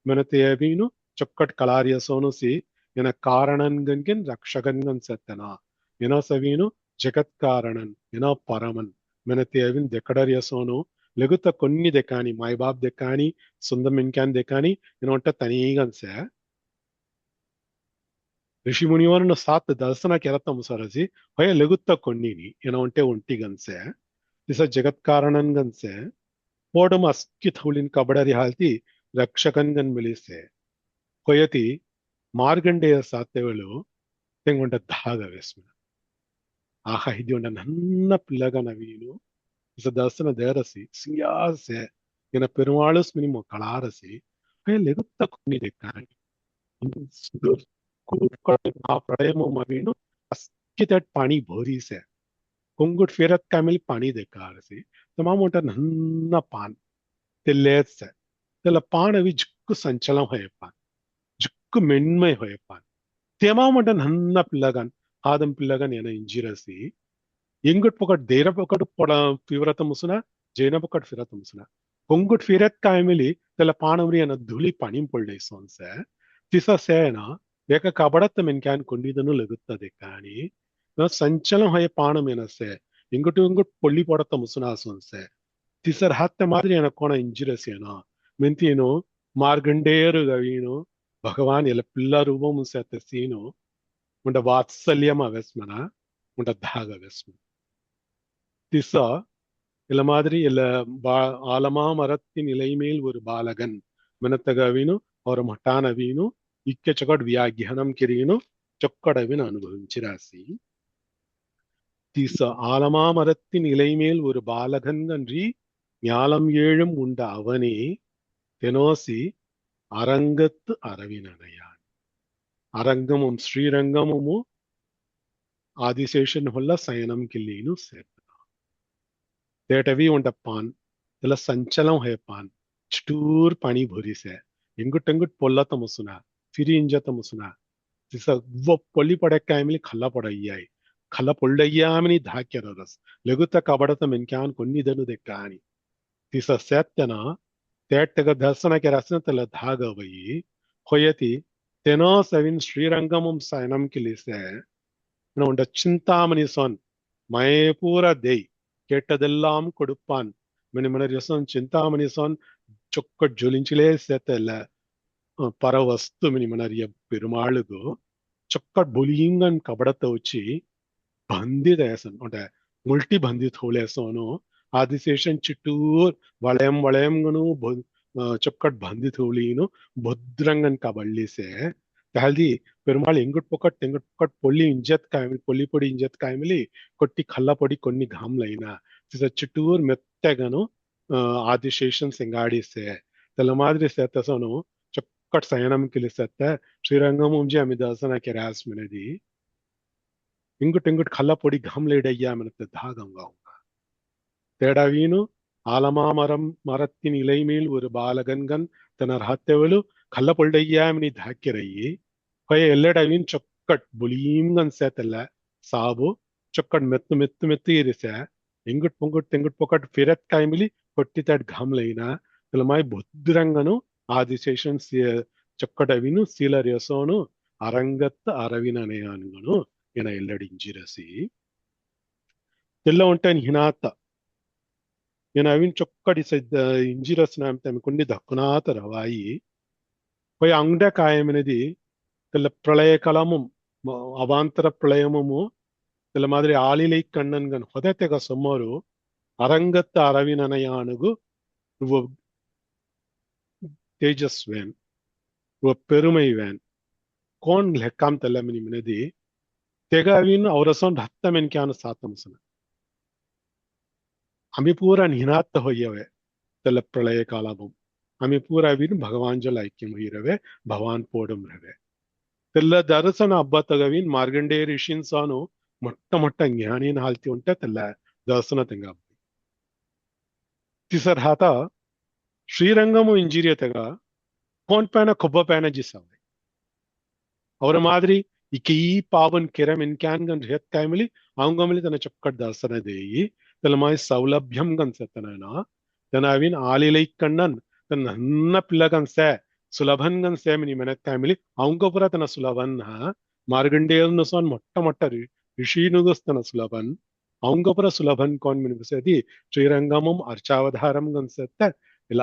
ಮೆನತೆಯವೀನು ಚೊಕ್ಕಟ್ ಕಲಾರಿಯ ಸೋನುಸಿ ಎನ ಕಾರಣನ್ಗನ್ಗೆನ್ ರಕ್ಷಕನ್ಗನ್ ಸತ್ತನ ಏನೋ ಸವೀನು ಜಗತ್ ಕಾರಣನ್ ಏನೋ ಪರಮನ್ ಮೆನತೆಯವಿನ್ ದೆಕಡರಿಯ ಸೋನು ಲಗುತ್ತ ಕೊನ್ನಿ ದೆಕಾನಿ ಮಾಯ್ಬಾಬ್ ದೆಕಾನಿ ಸುಂದಮ್ ಇನ್ಕ್ಯಾನ್ ದೆಕಾನಿ ಏನೊಂಟ ತನೀಗನ್ಸೆ ಋಷಿಮುನಿವರನ್ನು ಸಾತ್ ದರ್ಶನ ಕೆರತ ಮುಸರಸಿ ಹೊಯ ಲಗುತ್ತ ಕೊಂಡಿನಿ ಏನೋ ಒಂಟೆ ಒಂಟಿಗನ್ಸೆ ದಿಸ ಜಗತ್ಕಾರಣನ್ಗನ್ಸೆ ಪೋಡಮ ಅಸ್ಕಿ ಥೌಲಿನ ಕಬಡರಿ ಹಾಲ್ತಿ ರಕ್ಷಕನ್ಗನ್ ಮಿಲಿಸೆ ಹೊಯತಿ ಮಾರ್ಗಂಡೇಯ ಸಾತ್ಯಗಳು ತೆಂಗೊಂಡ ಧಾಗ ವೆಸ್ಮಿನ ಆಹಾ ಹಿದಿಯೊಂಡ ನನ್ನ ಪಿಲ್ಲಗ ನವೀನು ದಿಸ ದರ್ಶನ ದೇರಸಿ ಸಿಂಗಾಸೆ ಏನ ಪೆರುಮಾಳುಸ್ ಮಿನಿಮೊ ಕಳಾರಸಿ ಹೊಯ ಲಗುತ್ತ ಕೊಂಡಿದೆ ಕಾಣಿ આ પ્રળયમાં વીણું અસ્કિતટ પાણી ભરી છે કુંગુટ ફેરત કામેલ પાણી દેખાર છે તમામ મોટા નન્ના પાન તે લેત છે તેલા પાન આવી જુક્કુ સંચલન હોય પાન જુક્કુ મેન્મય હોય પાન તેમાં મોટા નન્ના પિల్లગન આદમ પિల్లગન એના ಇಂಜಿರಸಿ ಎಂಗುಟ್ ಪೊಕಟ್ ದೇರ ಪೊಕಟ್ ಪೊಡ ಫಿವ್ರತ ಮುಸುನ ಜೈನ ಪೊಕಟ್ ಫಿರತ ಮುಸುನ ಕುಂಗುಟ್ ಫಿರತ್ ಕಾಯಮಿಲಿ ತೆಲ ಪಾಣವರಿ ಅನ ಧುಳಿ ಪಾಣಿಂ ಪೊಳ್ಳೆ ಸೋನ್ಸೆ ತಿಸ ಸೇನ ಏಕ ಕಬಡತ್ತ ಮೆನ್ಕ್ಯಾನ್ ಕೊಂಡಿದನು ಲಗುತ್ತದೆ ಕಾಣಿ ಸಂಚಲನ ಹೊಯ ಪಾಣ ಮೆನಸೆ ಇಂಗುಟು ಇಂಗುಟ್ ಪೊಳ್ಳಿ ಪೊಡತ್ತ ಮುಸುನಾ ಸೋನ್ಸೆ ತಿಸರ್ ಹತ್ತೆ ಮಾದ್ರಿ ಅನ ಕೋಣ ಇಂಜಿರಸೇನ ಮೆಂತಿನು ಮಾರ್ಗಂಡೇಯರು ಗವೀನು ಭಗವಾನ್ ಎಲ್ಲ ಪಿಲ್ಲ ರೂಪ ಮುನ್ಸೆತ್ತ ಸೀನು ಮುಂಡ ವಾತ್ಸಲ್ಯಮ ವೆಸ್ಮನ ಮುಂಡ ಧಾಗ ವೆಸ್ಮನ திச இல்ல மாதிரி இல்ல ஆலமா மரத்தின் இலைமேல் ஒரு பாலகன் மெனத்தகவினு அவர் மட்டானவீனு இக்க சொக்கட் வியாக்கியானம் கிரீனு சொக்கடவின் அனுபவிச்சிராசி திச ஆலமா மரத்தின் இலைமேல் ஒரு பாலகன் அன்றி ஞாலம் ஏழும் உண்ட அவனே தெனோசி அரங்கத்து அரவினனையான் அரங்கமும் ஸ்ரீரங்கமும் ஆதிசேஷன் ಹೊಲ್ಲ சயனம் கில்லினு சேர்த்து तेटवी उंट पान त्याला संचलन है पान चटूर पाणी भरीस है इंगुट इंगुट पोल्ला तमसुना फिरी इंजा तमसुना तिसा वो पोली पड़े कायमिली खल्ला पड़ाई खल्ला पොල්ඩయ్యామని धाक्यरस लघुत कबडत मेनक्यान కొన్ని దను దెక్కాని तिसा सत्यना तेटग दर्शन के रसन तल धागवई होयति तेनो सविन श्रीरंगमम सयनम किलिसे उंट चिंतामणि सोन मयपूरा देई கேட்டதெல்லாம் கொடுப்பான் மணிமணர் யசன் சிந்தாமணி சொன் ಚೊಕ್ಕಟ್ ಜೊಲಿಂಚಿಲೇ ಸೇತಲ್ಲ ಪರವಸ್ತು ಮಣಿಮಣರಿಯ ಪೆರುಮಾಳುಗು ಚೊಕ್ಕಟ್ ಬುಲಿಂಗನ್ ಕಬಡತ ಉಚ್ಚಿ ಬಂದಿದ ಯಸನ್ ಅಂದ್ರೆ ಮುಲ್ಟಿ ಬಂದಿತ್ ಹೋಳೆಸೋನು ಆದಿಶೇಷನ್ ಚಿಟ್ಟೂರ್ ವಳಯಂ ವಳಯಂಗನು ಚೊಕ್ಕಟ್ ಬಂದಿತ್ ಹೋಳೀನು ಭದ್ರಂಗನ್ ಕಬಳ್ಳಿಸೆ ತಾಲ್ದಿ ಪೆರುಮಾಳು ಎಂಗುಟ್ ಪೊಕಟ್ ಪೊಳ್ಳಿ ಇಂಜತ್ ಕಾಯಮಿಲಿ ಪೊಳ್ಳಿ ಪೊಡಿ ಇಂಜತ್ ಕಾಯಮಿಲಿ ಕೊಟ್ಟಿ ಖಲ್ಲ ಪೊಡಿ కొన్ని ಘಾಮ್ಲೈನ ತಿಸ ಚಿಟ್ಟೂರ್ ಮೆತ್ತಗನು ಆದಿಶೇಷನ್ ಸಿಂಗಾಡಿಸೆ ತಲ ಮಾದ್ರಿ ಸೇತಸೋನು ಚೊಕ್ಕಟ್ ಸಯನಂ ಕಿಲಿಸತ್ತೆ ಶ್ರೀರಂಗಂ ಮುಂಜಿ ಅಮಿ ದರ್ಶನ ಕೆ ರಾಸ್ ಮಿನದಿ ಇಂಗುಟ್ ಖಲ್ಲ ಪೊಡಿ ಘಾಮ್ಲೈಡಯ್ಯ ಮಿನತ್ತೆ ಧಾಗಂಗಾವುಂಗ ತೇಡವೀನು ஆலமா மரத்தின் இலைமேல் ஒரு பாலகன்கன் தனர் ஹத்தெவலு கல்ல பொல்டய்யாமினி ಧಾಕ್ಯರಯ್ಯಿ ಹೊಯ ಎಲ್ಲೆಡವಿನ್ ಚೊಕ್ಕಟ್ ಬುಲೀಂಗನ್ ಸೇತಲ್ಲ ಸಾಬು ಚೊಕ್ಕಟ್ ಮೆತ್ತು ಇರಿಸೆ ಎಂಗುಟ್ ಪೊಂಗುಟ್ ಫಿರತ್ ಕಾಯ್ಮಿಲಿ ಕೊಟ್ಟಿತಡ್ ಘಾಮ್ಲೈನ ತಲಮಾಯ್ ಬುದ್ಧರಂಗನು ಆದಿಶೇಷನ್ ಚೊಕ್ಕಡವಿನು ಸೀಲರ್ ಯಸೋನು ಅರಂಗತ್ತ ಅರವಿನನೆಯಾನ್ಗನು ಎನ ಎಲ್ಲಡಿಂಜಿರಸಿ ಎಲ್ಲ ಉಂಟನ್ ಹಿನಾತ ಏನ ಅವಿನ್ ಚೊಕ್ಕಡಿ ಇಂಜಿರಸ್ ನಾಮ ಕೊಂಡಿ ದಕ್ಕುನಾತ ರವಾಯಿ ಹೊಯ ಅಂಗಡ ಕಾಯಮಿನದಿ తెల్ల ప్రళయ కలము అవాంతర ప్రళయము తెల్ల మాదిరి ఆలిలై కಣ್ಣన్ గన్ ಹೊದತೆಗ ಸೊಮ್ಮರು ಅರಂಗತ್ತ ಅರವಿನನಯಾನುಗು ತೇಜಸ್ವೇನ್ ಪೆರುಮೈವೇನ್ ಕೋನ್ ಲೆಕ್ಕಾಂ ತೆಲ್ಲಮಿನಿ ಮಿನದಿ ತೆಗ ಅವಿನ್ ಅವರಸೊಂಡ್ ಹತ್ತ ಮೆನ್ಕ್ಯಾನ ಸಾತಮಸನ ಅಮಿ ಪೂರ ನಿನಾತ್ತ ಹೊಯ್ಯವೆ ತೆಲ್ಲ ಪ್ರಳಯ ಕಾಲಮು ಅಮಿ ಪೂರ ಅವಿನ್ ಭಗವಾನ್ ಜಲ ಐಕ್ಯಂ ಹೊಯ್ಯರವೆ ಭವಾನ್ ಪೋಡಂ ರವೆ తెల్ల దర్శన అబ్బ తగవిన్ మార్గండేయ ಋಷಿನ್ ಸಾನು ಮೊಟ್ಟ ಜ್ಞಾನಿನ ಹಾಲ್ತಿ ಉಂಟ ತೆಲ್ಲ ದರ್ಶನ ತೆಂಗ ತಿಸರ್ ಹಾತ ಶ್ರೀರಂಗಮು ಇಂಜಿರಿಯ ತೆಗ ಕೋನ್ ಪೇನ ಕೊಬ್ಬ ಪೇನ ಜಿಸಾವೆ ಅವರ ಮಾದರಿ ಇಕೆ ಈ ಪಾವನ್ ಕೆರಂ ಇನ್ಕ್ಯಾನ್ ಗನ್ ರೇತ್ ಕಾಯ್ಮಲಿ ಅವಂಗಮಲಿ ತನ್ನ ಚೊಕ್ಕಟ್ ದರ್ಶನ ದೇಯಿ ತೆಲ್ಲ ಮಾಯ್ ಸೌಲಭ್ಯಂ ಗನ್ ಸೆತನನ ತನ ಅವಿನ್ ಆಲಿಲೈ ಕಣ್ಣನ್ ತನ್ನ ಹನ್ನ ಪಿಲ್ಲಗನ್ ಸೆ ಸುಲಭನ್ ಗನ್ ಸೇಮಿನಿ ಮೆನತ್ ಕಾಯ್ಮಿಲಿ ಅವಂಗಪುರ ತನ ಸುಲಭನ್ ಮಾರ್ಗಂಡೇಯನು ಸೋನ್ ಮೊಟ್ಟ ಋಷಿನುಗಸ್ತನ ಸುಲಭನ್ ಅವಂಗಪುರ ಸುಲಭನ್ ಕೋನ್ ಮಿನಿಸದಿ ಶ್ರೀರಂಗಮಂ ಅರ್ಚಾವಧಾರಂ ಗನ್ಸತ್ತ ಇಲ್ಲ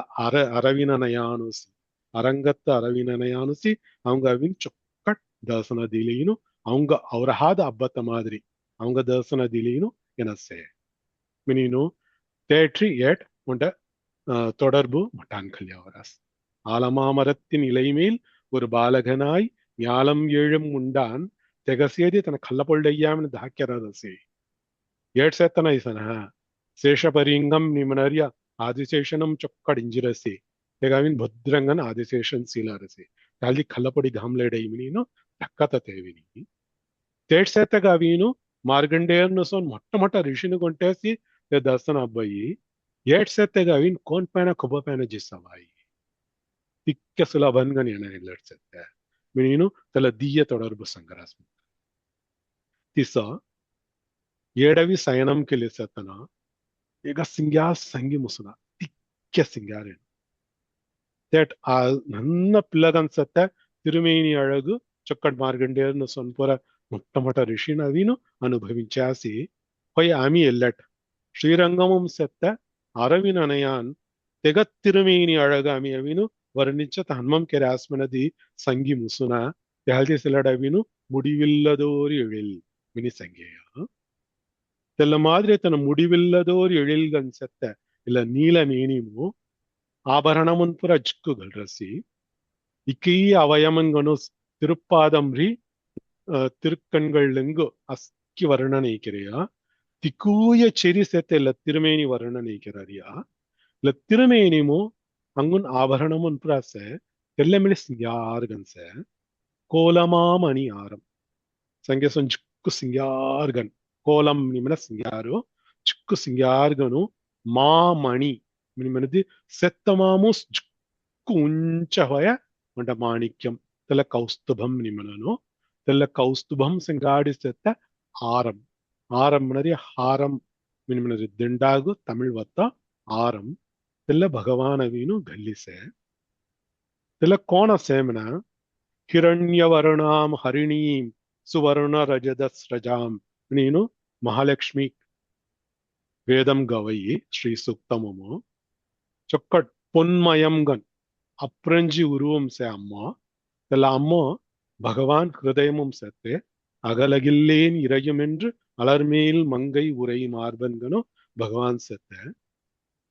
ಅರವಿನನಯಾನುಸಿ ಅರಂಗತ್ತ ಅರವಿನನಯಾನುಸಿ ಅವಂಗ ಅವಿನ್ ಚೊಕ್ಕಟ್ தர்சனதிலேನು அவங்க ಅವರಹಾದ ಹಬ್ಬದ மாதிரி அவங்க தர்சனதிலேನು எனசே மினினு தேற்றி ஏட் உண்ட தொடர்பு மட்டான் கல்யாவராஸ் ஆலமாமரத்தின் இலைமேல் ஒரு பாலகனாய் ஞாலம் ஏழும் உண்டான் ತೆಗಸೇದಿ ತನ್ನ ಕಲ್ಲಪೊಳ್ಳೆಯ್ಯಾಮನ ದಾಕ್ಯರದಸಿ ಏಡ್ಸೆತ್ತನ ಈಸನ ಶೇಷಪರಿಂಗಂ ನಿಮನರ್ಯ ಆದಿಶೇಷನಂ ಚೊಕ್ಕಡಿಂಜಿರಸಿ ತೆಗಾವಿನ್ ಭದ್ರಂಗನ್ ಆದಿಶೇಷನ್ ಸೀಲಾರಸಿ ಅಲ್ಲಿ ಕಲ್ಲಪೊಡಿ ಗಾಮ್ಲೆಡೈಮಿನೀನು ಟಕ್ಕತ ತೇವಿನಿ ತೇಡ್ಸೆತ್ತಗಾವೀನು ಮಾರ್ಗಂಡೇಯರ್ನು ಸೋನ್ ಮೊಟ್ಟ ಋಷಿನು ಗೊಂಟೇಸಿ ದರ್ಶನ ಅಬ್ಬಯಿ ಏಡ್ಸೆತ್ತಗಾವಿನ್ ಕೋನ್ ಪೇನ ಕೊಬ್ಬ ಪೇನ ಜಿಸವಾಯಿ ತಿಕ್ಕ ಸುಲಭನ್ಗನ್ ಎಣ ಇಲ್ಲಡ್ಸೆತ್ತೆ ಮಿನೀನು ತಲ ದೀಯ ತೊಡರ್ಬು ಸಂಗರಾಸ್ ತಿಸ ಏಡವಿ ಸಯನಂ ಕೆಲಿಸತನ ಈಗ ಸಿಂಗ್ಯಾರ್ ಸಂಗಿ ಮುಸುನ ತಿಕ್ಕ ಸಿಂಗ್ಯಾರೇನು ತೇಟ್ ಆ ನನ್ನ ಪಿಲ್ಲಗನ್ಸತ್ತೆ ತಿರುಮೇನಿ ಅಳಗು ಚೊಕ್ಕಡ್ ಮಾರ್ಗಂಡೇರ್ನು ಸೊನ್ಪುರ ಮೊಟ್ಟ ಋಷಿನವೀನು ಅನುಭವಿಂಚಾಸಿ ಹೊಯ್ ಆಮಿ ಎಲ್ಲಟ್ ಶ್ರೀರಂಗಮಂ ಸೆತ್ತ ಅರವಿನನಯಾನ್ ತೆಗತ್ತಿರುಮೇನಿ ಅಳಗ ಆಮಿ ಅವಿನು ವರ್ಣಿച്ച ಹನ್ಮಂ ಕೆರೆ ಆಸ್ಮನದಿ ಸಂಗಿ ಮುಸುನ ತೆಹಲ್ದಿ ಸಿಲಡವಿನು முடிவில்லதோர் எழில் மினி ಸಂಗೇಯ தெல்ல மாதிரி தன முடிவில்லதோர் எழில்கன் செத்த இல்ல நீலமேனிமு ஆபரணமுன்புற ஜிக்குகள் ரசி இக்கீ அவயமன்கனு திருப்பாதம்ரி திருக்கண்கள்லெங்கு அஸ்கி வர்ணனைக்கிறையா திக்கூய செரி செத்த இல்ல திருமேனி வர்ணனைக்கிறாரியா இல்ல திருமேனிமு அங்குன் ஆபரணமுன் புராச தெல்லமிழி சிங்கார்கன்ச கோலமாமணி ஆரம் ಸಂಗೇಸೊನ್ ಚಿಕ್ಕು ಸಿಂಗ್ಯಾರ್ಗನ್ ಕೋಲಂ ನಿಮ್ಮನ ಸಿಂಗ್ಯಾರು ಚಿಕ್ಕು ಸಿಂಗ್ಯಾರ್ಗನು ಮಾಮಣಿ ನಿಮ್ಮನದಿ ಸೆತ್ತಮಾಮು ಚಿಕ್ಕು ಉಂಚ ಹೊಯ ಒಂಡ ಮಾಣಿಕ್ಯಂ ತೆಲ್ಲ ಕೌಸ್ತುಭಂ ನಿಮ್ಮನನು ತೆಲ್ಲ ಕೌಸ್ತುಭಂ ಸಿಂಗಾಡಿ ಸೆತ್ತ ಆರಂ ಆರಂ ಮನದಿ ಹಾರಂ ನಿಮ್ಮನದಿ ದಿಂಡಾಗು ತಮಿಳ್ ವತ್ತ ಆರಂ ತೆಲ್ಲ ಭಗವಾನವೀನು ಗಲ್ಲಿಸೆ ತೆಲ್ಲ ಕೋಣ ಸೇಮನ ಹಿರಣ್ಯವರ್ಣಾಂ ಹರಿಣೀಂ ಸುವರ್ಣ ರಜದ ಸ್ರಜಾಂ ನೀನು ಮಹಾಲಕ್ಷ್ಮಿ வேதம் கவயி ஸ்ரீ சுக்தமுமோ சொக்கட் பொன்மயம்கன் அப்ரஞ்சி உருவம் சே அம்மா தெல்ல அம்மா பகவான் ஹிருதயமும் செத்தே அகலகில்லேன் இறையும் என்று அலர்மேல் மங்கை உரை மார்பன்கனோ பகவான் செத்த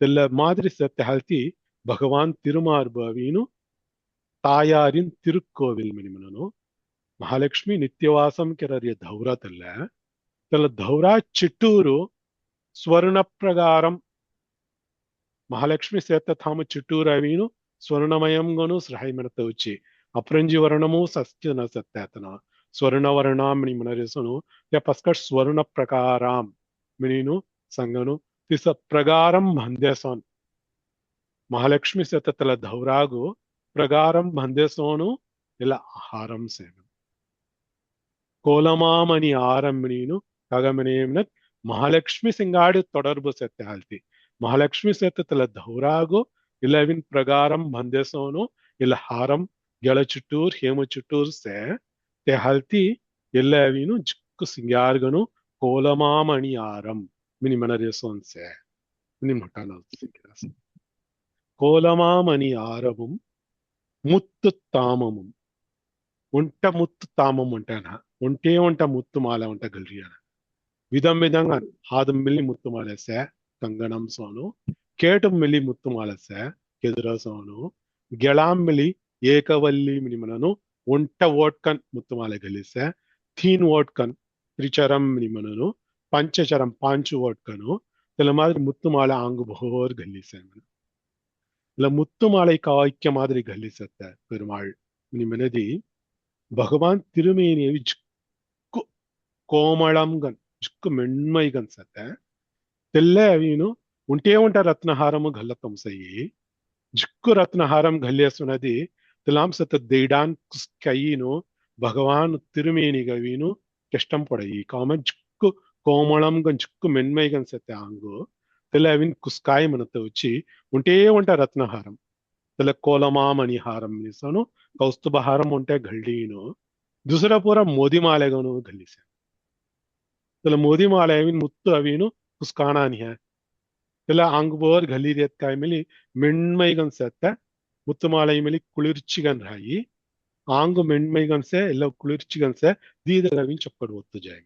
தெல்ல மாதிரி செத்த ஹல்தி பகவான் திருமார்பவீனு தாயாரின் திருக்கோவில் மினிமனோ ಮಹಾಲಕ್ಷ್ಮಿ ನಿತ್ಯವಾಸಂ ಕೆರರಿಯ ಧೌರತಲ್ಲ ತಲ್ಲ ಧೌರ ಚಿಟ್ಟೂರು ಸ್ವರ್ಣ ಪ್ರಗಾರಂ ಮಹಾಲಕ್ಷ್ಮಿ ಸೇತ ಥಾಮ ಚಿಟ್ಟೂರು ಅವೀನು ಸ್ವರ್ಣಮಯಂಗನು ಸಹಾಯ ಮೆನತ ಉಚ್ಚಿ ಅಪ್ರಂಜಿ ವರ್ಣಮೂ ಸಸ್ಯನ ಸತ್ಯಾತನ ಸ್ವರ್ಣವರ್ಣಾಂ ಮಿನಿ ಮನರಿಸನು ಯ ಪಸ್ಕಟ್ ಸ್ವರ್ಣ ಪ್ರಕಾರಾಂ ಮಿನಿನು ಸಂಗನು ತಿಸ ಪ್ರಗಾರಂ ಬಂದೆಸೋನ್ ಮಹಾಲಕ್ಷ್ಮಿ ಸೇತ ತಲ್ಲ ಧೌರಾಗು ಪ್ರಗಾರಂ ಬಂದೆಸೋನು ಇಲ್ಲ ಆಹಾರಂ ಸೇನ ಕೋಲಮಾಮಣಿ ಆರಂಭಿನೀನು ಕಗಮನೇಮ್ನತ್ ಮಹಾಲಕ್ಷ್ಮಿ ಸಿಂಗಾಡಿ ತೊಡರ್ಬು ಸೆತ್ತೆ ಹಾಲ್ತಿ ಮಹಾಲಕ್ಷ್ಮಿ ಸೆತ್ತ ತಲ ಧೌರಾಗು ಇಲ್ಲವಿನ್ ಪ್ರಗಾರಂ ಬಂದೆಸೋನು ಇಲ್ಲ ಹಾರಂ ಗೆಳ ಚುಟ್ಟೂರ್ ಹೇಮ ಚುಟ್ಟೂರ್ ಸೆ te halti ಎಲ್ಲವೀನು ಚಿಕ್ಕು ಸಿಂಗಾರ್ಗನು ಕೋಲಮಾಮಣಿ ಆರಂ ಮಿನಿ ಮನರೇಸೋನ್ಸೆ ಮಿನಿ ಮಠಾನ ಸಿಂಗಾಸ கோலமாமணி ஆரமும் முத்து தாமமும் ఉంట ముత్తు తామం ఉంటానా ఉంటే ఉంట ముత్తు మాల ఉంట గల్రియాన విధం విధంగా హాదం మిల్లి ముత్తు మాలసే కంగణం సోను కేటం మిల్లి ముత్తు మాలసే కెదుర సోను ಗೆಳಾಂ మిలి ಏಕವಲ್ಲಿ ನಿಮನನು ಒಂಟ ಓಟ್ಕನ್ ಮುತ್ತುಮಾಲೆ ಗಲಿಸೆ ಥೀನ್ ಓಟ್ಕನ್ ತ್ರಿಚರಂ ನಿಮನನು ಪಂಚಚರಂ ಪಾಂಚು ಓಟ್ಕನು தெல மாதிரி முத்துமாலை ஆங்கு பகோர் கல்லிசேன் இல்ல முத்துமாலை காய்க்க மாதிரி கல்லிசத்த பெருமாள் நிமனதி பகவான் திருமேனியை ஜிக்கு கோமளம்கன் ஜிக்கு மென்மைகன் சத்த தெல்ல ಅವೀನು ಉಂಟೇ ಉಂಟ ರತ್ನಹಾರಮು ಗಲ್ಲತ್ತಂ ಸಯಿ ಜಿಕ್ಕು ರತ್ನಹಾರಂ ಗಲ್ಯಸುನದಿ ತಿಲಾಂ ಸತ ದೇಡಾನ್ ಕುಸ್ಕೈನು ಭಗವಾನ್ ತಿರುಮೇನಿಗವೀನು ಕೆಷ್ಟಂ ಪೊಡಯಿ ಕಾಮ ಜಿಕ್ಕು கோமளம்கன் ஜிக்கு மென்மைகன் சத்த ஆங்கு தெல அவின் குஸ்காய் மனத்தை வச்சு உண்டே உண்ட ரத்னஹாரம் தெல கோலமாமணி ಹಾರಂ ನಿಸನು ಕೌಸ್ತುಭ ಹಾರಂ ಉಂಟೆ ಗಳ್ಳೀನು ದುಸರ ಪೂರ ಮೋದಿ ಮಾಲೆಗನು ಗಲ್ಲಿಸೆ ತೆಲ ಮೋದಿ ಮಾಲೆ ಅವಿನ್ ಮುತ್ತು ಅವೀನು ಕುಸ್ಕಾಣಾನಿ ಹೈ தெல ஆங்கு போர் கல்லீரியத் காய் மேலி மென்மைகன் சத்த முத்து மாலை மேலி குளிர்ச்சிகன் ராயி आंग मेन्मैगन से ಎಲ್ಲ ಕುಳಿರ್ಚಿಗನ್ से ದೀದರವಿನ್ ಚೊಕ್ಕಡು ಒತ್ತು ಜಾಯ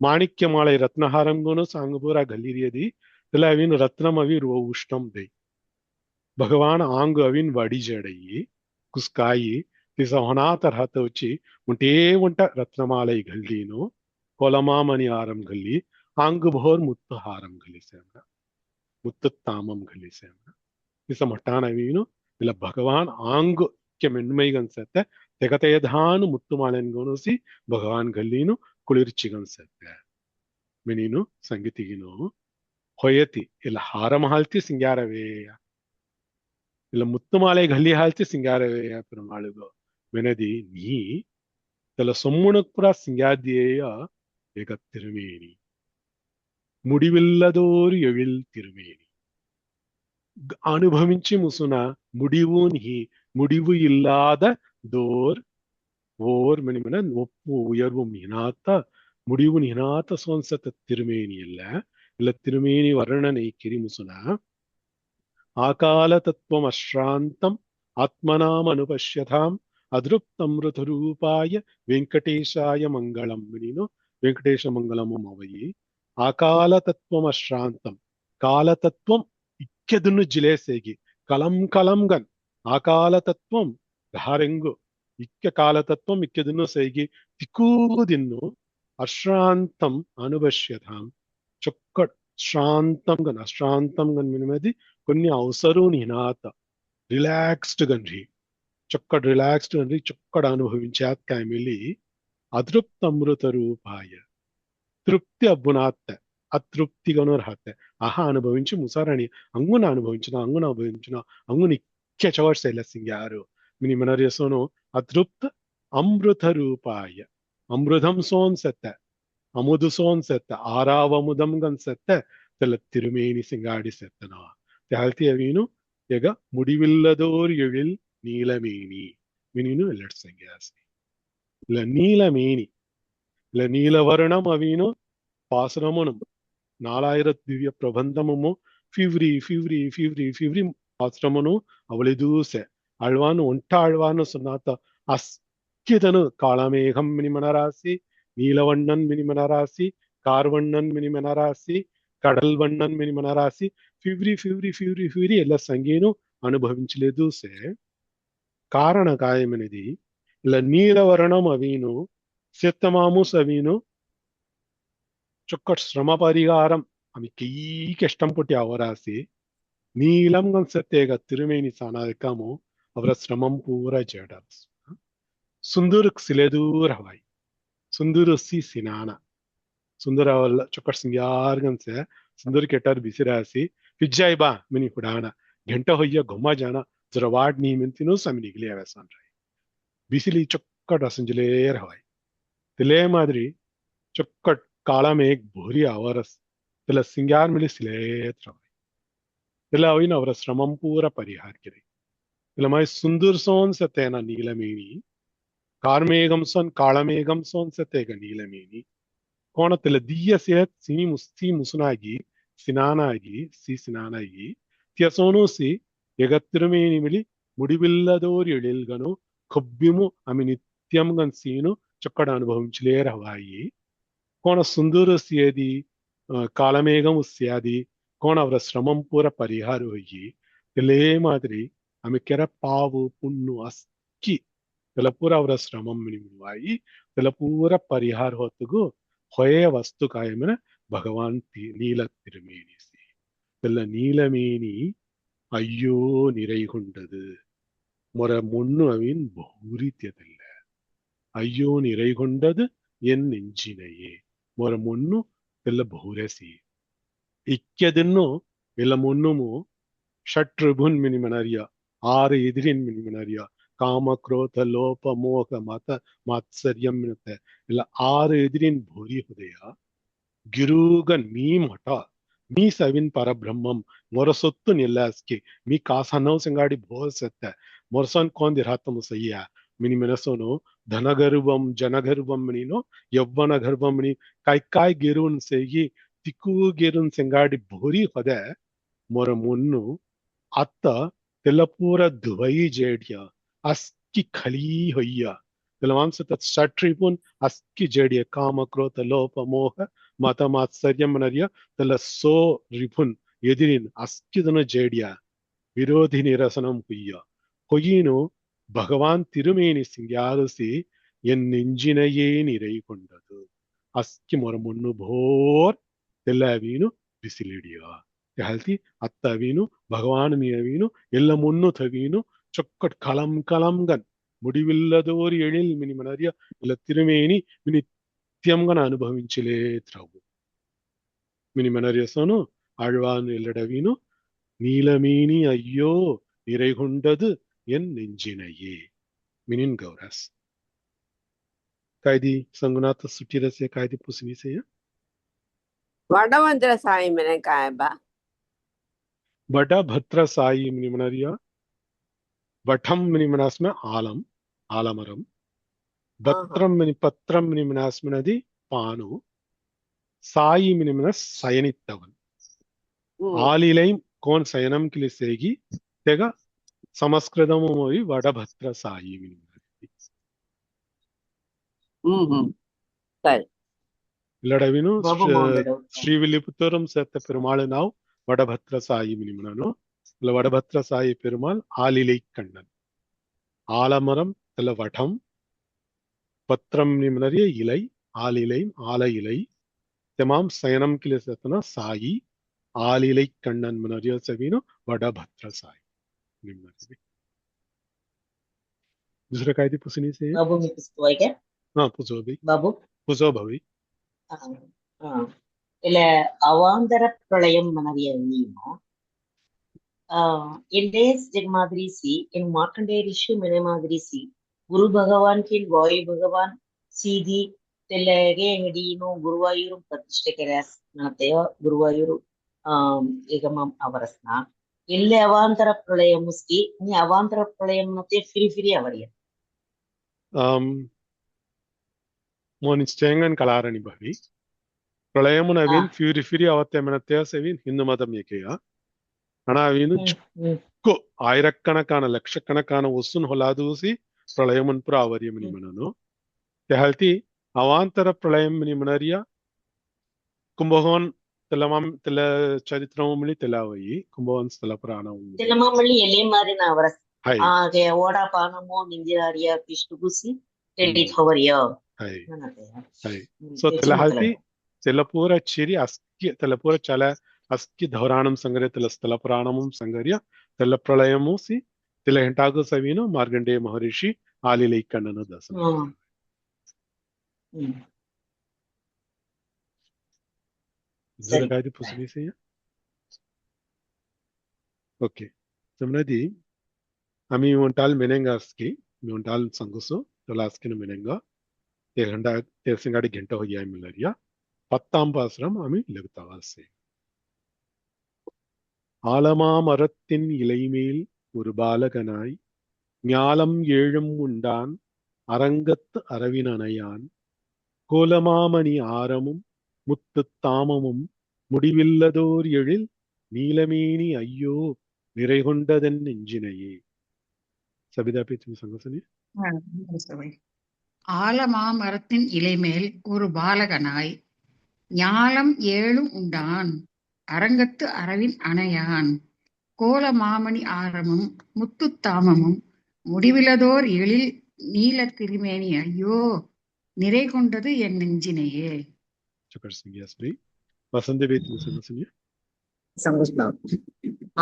ಮಾಣಿಕ್ಯ ಮಾಳೆ ರತ್ನಹಾರಂಗೋನು सांगपुरा गलीरियदी तला अविन रत्नम अवि रो उष्णम दे भगवान आंग अविन वडी जड़ई कुस्काई तिस होना तरह तोची उंटे उंट रत्नमाले गल्लीनो कोलमामणि आरम गल्ली आंग भोर मुत्त हारम गली से मुत्त तामम गली से तिस मट्टान अवीनु ಇಲ್ಲ ಭಗವಾನ್ ಆಂಗ್ ಕೆ ಮೆನ್ಮೈಗನ್ಸತ್ತೆ ತೆಗತೆಯಧಾನು ಮುತ್ತು ಮಾಳೆನ್ಗೋಣಿಸಿ ಭಗವಾನ್ ಗಲ್ಲೀನು ಕುಳಿರ್ಚಿಗನ್ಸತ್ತೆ ಮಿನೀನು ಸಂಗೀತಿಗಿನು ಹೊಯತಿ ಇಲ್ಲ ಹಾರಮ ಹಾಲ್ತಿ ಸಿಂಗಾರವೇಯ ಇಲ್ಲ ಮುತ್ತು ಮಾಳೆ ಗಲ್ಲಿ ಹಾಲ್ತಿ ಸಿಂಗಾರವೇಯ ಪೆರುಮಾಳುಗೋ ಮೆನದಿ ನೀ ತಲ ಸೊಮ್ಮುಣಪುರ ಸಿಂಗಾದಿಯೇಯ ಏಕ ತಿರುಮೇನಿ முடிவில்லதோர் எழில் திருமேனி அனுபவிச்சு முசுனா முடிவு நீ முடிவு இல்லாத தோர் ஓர் மணிமன ஒப்பு உயர்வும் இனாத்த முடிவு இனாத்த சோன்சத்த திருமேனி இல்ல திருமேனி வர்ணனை கிரிமுசுனா ஆகால தத்துவம் அஸ்ராந்தம் ஆத்மனாம் அனுபஷ்யதாம் அதிருப்தம்ருதரூபாய வெங்கடேஷாய மங்களம் மினினோ வெங்கடேஷ மங்களமும் அவையே ஆகால தத்துவம் அஸ்ராந்தம் கால தத்துவம் ಇಕ್ಕೆದನ್ನು ಜಿಲೇಸೇಗಿ ಕಲಂ ಕಲಂಗನ್ ಆಕಾಲತತ್ವಂ ಧಾರೆಂಗು ಇಕ್ಕ ಕಾಲತತ್ವಂ ಇಕ್ಕೆದನ್ನು ಸೇಗಿ ತಿಕ್ಕೂದಿನ್ನು ಅಶ್ರಾಂತಂ ಅನುಭಶ್ಯತಾಂ ಚೊಕ್ಕಡ್ ಶ್ರಾಂತಂ ಗನ್ ಅಶ್ರಾಂತಂ ಗನ್ ಮಿನಿಮದಿ కొన్ని అవసరం నినాత రిలాక్స్డ్ గన్రి చొక్కడ్ రిలాక్స్డ్ గన్రి చొక్కడ్ అనుభవించాత్ కామిలి ಅದೃಪ್ತ ಅಮೃತ ರೂಪಾಯ ತೃಪ್ತಿ ಅಬ್ಬುನಾತ್ತ అతృప్తిగానో రాతే ఆహా అనుభవించి ముసారాణి అంగున అనుభవించిన అంగున ఇక్కే చవర్సెల సింగారు మిని మనరియసోను అతృప్త అమృత రూపాయ అమృతం సోన్సెత్త అముదు సోన్సెత్త ఆరావముదం గన్సెత్త తెల తిరుమేని సింగాడి సెత్తన తాల్తి అవీను ఎగ ముడివిల్లదోర్ ఎழில் నీలమేని మినిను ఎల్లట్ సంగాసి இல்ல நீலமேனி இல்ல நீலவர்ணம் அவீனு பாசனமும் 4000 ದಿವ್ಯ ಪ್ರಬಂಧಮು ಫಿವ್ರಿ ಪಾತ್ರಮನು ಅವಳಿದೂಸೆ ಅಳ್ವಾನು ಒಂಟ ಅಳ್ವಾನು ಸುನಾತ ಅಸ್ಕಿದನು ಕಾಳಮೇಘಂ ಮಿನಿಮನರಾಸಿ ನೀಲವಣ್ಣನ್ ಮಿನಿಮನರಾಸಿ ಕಾರ್ವಣ್ಣನ್ ಮಿನಿಮನರಾಸಿ ಕಡಲ್ ವಣ್ಣನ್ ಮಿನಿಮನರಾಸಿ ಫಿವ್ರಿ ಎಲ್ಲ ಸಂಗೇನು ಅನುಭವಿಂಚಲೇದೂಸೆ ಕಾರಣ ಕಾಯಮನಿದಿ ಇಲ್ಲ ನೀಲವರ್ಣಂ ಅವೀನು ಸಿತ್ತಮಾಮುಸ್ ಅವೀನು చొక్కటి శ్రమ పరిహారం ఆమె కీకి ఇష్టం పుట్టి అవరాసి నీలం గన్సత్తేగ తిరుమేని సానాదికము ಅವರ ಶ್ರಮಂ ಪೂರ ಜಡಸ್ ಸುಂದರಕ್ ಸಿಲೆದೂರ್ ಹವಾಯಿ ಸುಂದರ ಸಿ ಸಿನಾನ ಸುಂದರ ಅವಲ್ಲ ಚೊಕ್ಕಟ್ ಸಿಂಗ್ಯಾರ್ ಗನ್ಸೆ ಸುಂದರ ಕೆಟ್ಟಾರ್ ಬಿಸಿರಾಸಿ ಫಿಜ್ಜಾಯ್ ಬಾ ಮಿನಿ ಹುಡಾಣ ಗಂಟ ಹೊಯ್ಯ ಗೊಮ್ಮ ಜಾಣ ಜರವಾಡ್ ನೀ ಮಿಂತಿನೂ ಸಮಿನಿ ಇಗ್ಲಿ ಅವೆಸನ್ ರೈ ಬಿಸಿಲಿ ಚೊಕ್ಕಟ್ ಅಸಂಜಲೇರ್ ಹವಾಯಿ ತಿಲೇ ಮಾದ್ರಿ ಚೊಕ್ಕಟ್ काला में एक भूरी आवरस तेला सिंगार मिली सिलेत रवाई तेला अविन अवर श्रमम पूरा परिहार किरी तेला माय सुंदर सोन से तेना नीलमेनी कार्मेगम सोन काळमेगम सोन से तेगा नीलमेनी कोण तेला दिय सेत सी मुसुनागी सिनानागी त्यसोनु सी यगत्तिरुमेनी मिली मुडिविल्लदोर एळिल्गनु ಕೊಬ್ಬಿಮು ಅಮಿ ನಿತ್ಯಂ ಗನ್ ಸೀನು ಚೊಕ್ಕಡ ಅನುಭವಿಂಚಲೇರ ಹವಾಯಿ ಕೋಣ ಸುಂದರ ಸಿಯದಿ ಕಾಲಮೇಘಂ ಉಸ್ಯಾದಿ ಕೋಣ ಅವರ ಶ್ರಮಂ ಪೂರ ಪರಿಹಾರ ಹೋಗಿ ಇಲ್ಲೇ ಮಾದರಿ ಆమె ಕೆರ ಪಾವು ಪುಣ್ಣು ಅಸ್ಕಿ ತೆಲಪೂರ ಅವರ ಶ್ರಮಂ ಮಿನಿಮುವಾಯಿ ತೆಲಪೂರ ಪರಿಹಾರ ಹೊತ್ತುಗು ಹೊಯೆ ವಸ್ತು ಕಾಯಮನ ಭಗವಾನ್ ನೀಲ ತಿರುಮೇನಿಸಿ தெல்ல நீலமேனி ஐயோ நிறை கொண்டது முற முன்னு அவின் பௌரித்யதில்ல ஐயோ நிறை கொண்டது என் நெஞ்சினையே ಮೊರ ಮುನ್ನು ಎಲ್ಲ ಬಹುರೆಸಿ ಇಕ್ಕೆದನ್ನು ಎಲ್ಲ ಮುನ್ನುಮು ಷಟ್ರಿಭುನ್ ಮಿನಿಮನರಿಯ 6 ಎದಿರಿನ್ ಮಿನಿಮನರಿಯ ಕಾಮ ಕ್ರೋಧ ಲೋಪ ಮೋಹ ಮತ ಮಾತ್ಸರ್ಯಂ ಮಿನತೆ ಎಲ್ಲ 6 ಎದಿರಿನ್ ಭೂರಿ ಹೃದಯ ಗಿರುಗನ್ ಮೀ ಮಠ ಮೀ ಸವಿನ್ ಪರಬ್ರಹ್ಮಂ ಮೊರ ಸೊತ್ತು ನಿಲ್ಲಾಸ್ಕಿ ಮೀ ಕಾಸನೌ ಸಂಗಾಡಿ ಬೋಸತ್ತೆ ಮೊರಸನ್ ಕೊಂದಿರಾತಮು ಸಯ್ಯ मिनी मनसोनो धनगर्वम जनगर्वम मिनीनो यव्वन गर्वम मिनी काय गिरुन सेगी तिकु गिरुन सेंगाडी भोरी होदे मोर मुन्नु अत्त तेलपूर दुवई जेड्य अस् aski khali hoya. Dalavansa tat satripun aski jediya kama krota lopa moha mata matsaryam manarya dala so ripun yedirin aski dana jediya virodhi nirasanam hoya. Hoyino Bhagavan Tirumeni Singyarusi yen ninjinaye nirai kondadu. Aski moramunnu bhor tellavinu bisilidiya. Halti attavinu Bhagavan miyavinu ella munnu thavinu chokkat kalam kalamgan முடிவில்லதோர் எழில் மினிமனறிய இல்ல திருமேனி நித்தியம்கன அனுபவிంచలే த்ரவு மினிமனரியசனு ஆழ்வான் எல்லடவினு நீலமேனி ஐயோ நிறை கொண்டது என் நெஞ்சினையே மினின் கௌரஸ் காய்தி சங்குநாத சுட்டிரசிய காய்தி புசினிசைய வடமந்திர சாயி மின காயபா बड़ा भद्र साई मिनिमनरिया वठम मिनिमनास में आलम आलमरम भत्रम मिनि पत्रम मिनिमनास में नदी पानु साई मिनिमनस सयनित्तवन आलिलेम कौन सयनम के लिए सेगी तेगा संस्कृतम मोई वड़ा भद्र साई मिनिमनरी சரி लड़विनु பாபு மாண்டடு श्रीविल्लिपुत्तूरम सेत्त पेरुमाल नाव वडभद्र साई मिनिमननु இல்ல வடபத்ர சாயி பெருமாள் ஆலிலை கண்ணன் ஆலமரம் இல்ல வடம் பத்திரம் நிமினரிய இலை ஆலிலை ஆல இலை தமாம் சயனம் கிளை சத்தனா சாயி ஆலிலை கண்ணன் மினரிய சவினோ वडभद्र साई निम्नरी दूसरा कायदे पुसनी से பாபு மிஸ்துவைக हां पुसो भी பாபு भवी இல்ல அவாந்தர பிரளயம் மனதிய நீமா எல்லேஸ் ஜெகமாதிரி சி என் மார்க்கண்டே ரிஷி மெனே மாதிரி சி குரு பகவான் கீழ் வாயு பகவான் சீதி தெல்லಗೆ ಅಂಗಡಿನೋ ಗುರುವಾಯೂರು ಪ್ರತಿಷ್ಠೆ ಕೆರೆಸ್ ನತೆಯೋ ಗುರುವಾಯೂರು ಏಗಮಂ ಅವರಸ್ನ ಎಲ್ಲೆ ಅವಾಂತರ ಪ್ರಳಯ ಮುಸ್ಕಿ ನೀ ಅವಾಂತರ ಪ್ರಳಯ ಮತ್ತೆ ಫಿರಿ ಅವರಿಯ मोन स्टेंगन कलारणी भवी प्रलयमुन अविन फिरी அவத்தமனத்தைய செவின் இந்து மதம் ஏகையா ஆனா அவினு கோ ஆயிரக்கணக்கான லட்சக்கணக்கான ஒசுன் ஹொலாதுசி பிரளயமுன் புராவரியம் நிமனனோ தெஹல்தி அவாந்தர பிரளயம் நிமனரியா கும்பகோன் தெலமாம் தெல சரித்திரமும் தெலாவயி கும்பகோன் ஸ்தல புராணம் தெலமாமள்ளி எல்லே மாதிரி நான் அவரஸ் ஹை ஆகே ஓடா பானமோ நிஞ்சிராரியா கிஷ்டுகுசி டெல்லி ஹவரியா ஹை ஹை சோ தெலஹல்தி तेलपूर चिरी अस्कि तेलपूर चल अस्कि धौराणम संगर्य तेल स्थल पुराणमम संगर्य तेल प्रलयमु सी तेल हेंटागु सवीनु मार्गंडेय महर्षि आलिलै कण्णन दर्शन जरगादी पुसनी से ओके समनदी आमी मोंटाल मेनेंगास्की मोंटाल संगुसो तोलास्किन मेनेंगा तेलंडा तेलसिंगाडी घंटा हो गया मिलरिया 10ஆம் பாசுரம் அமி லகுதவாசே ஆலமாமரத்தின் இலைமேல் ஒரு பாலகனாய் ஞாலம் ஏழும் உண்டான் அரங்கத்து அரவினனையான் கோலமாமணி ஆரமும் முத்துத் தாமமும் முடிவில்லதோர் எழில் நீலமேனி ஐயோ நிறைகொண்டதென் நெஞ்சினையே சபிதா பேச்சு சங்கசனி ஆலமாமரத்தின் இலைமேல் ஒரு பாலகனாய் ஞாலம் ஏழும் உண்டான் அரங்கத்து அரவின் அணையான் கோல மாமணி ஆரமும் முத்துத்தாமமும் முடிவிலதோர் எழில் நீல திருமேனி ஐயோ நிறை கொண்டது என் நெஞ்சினையே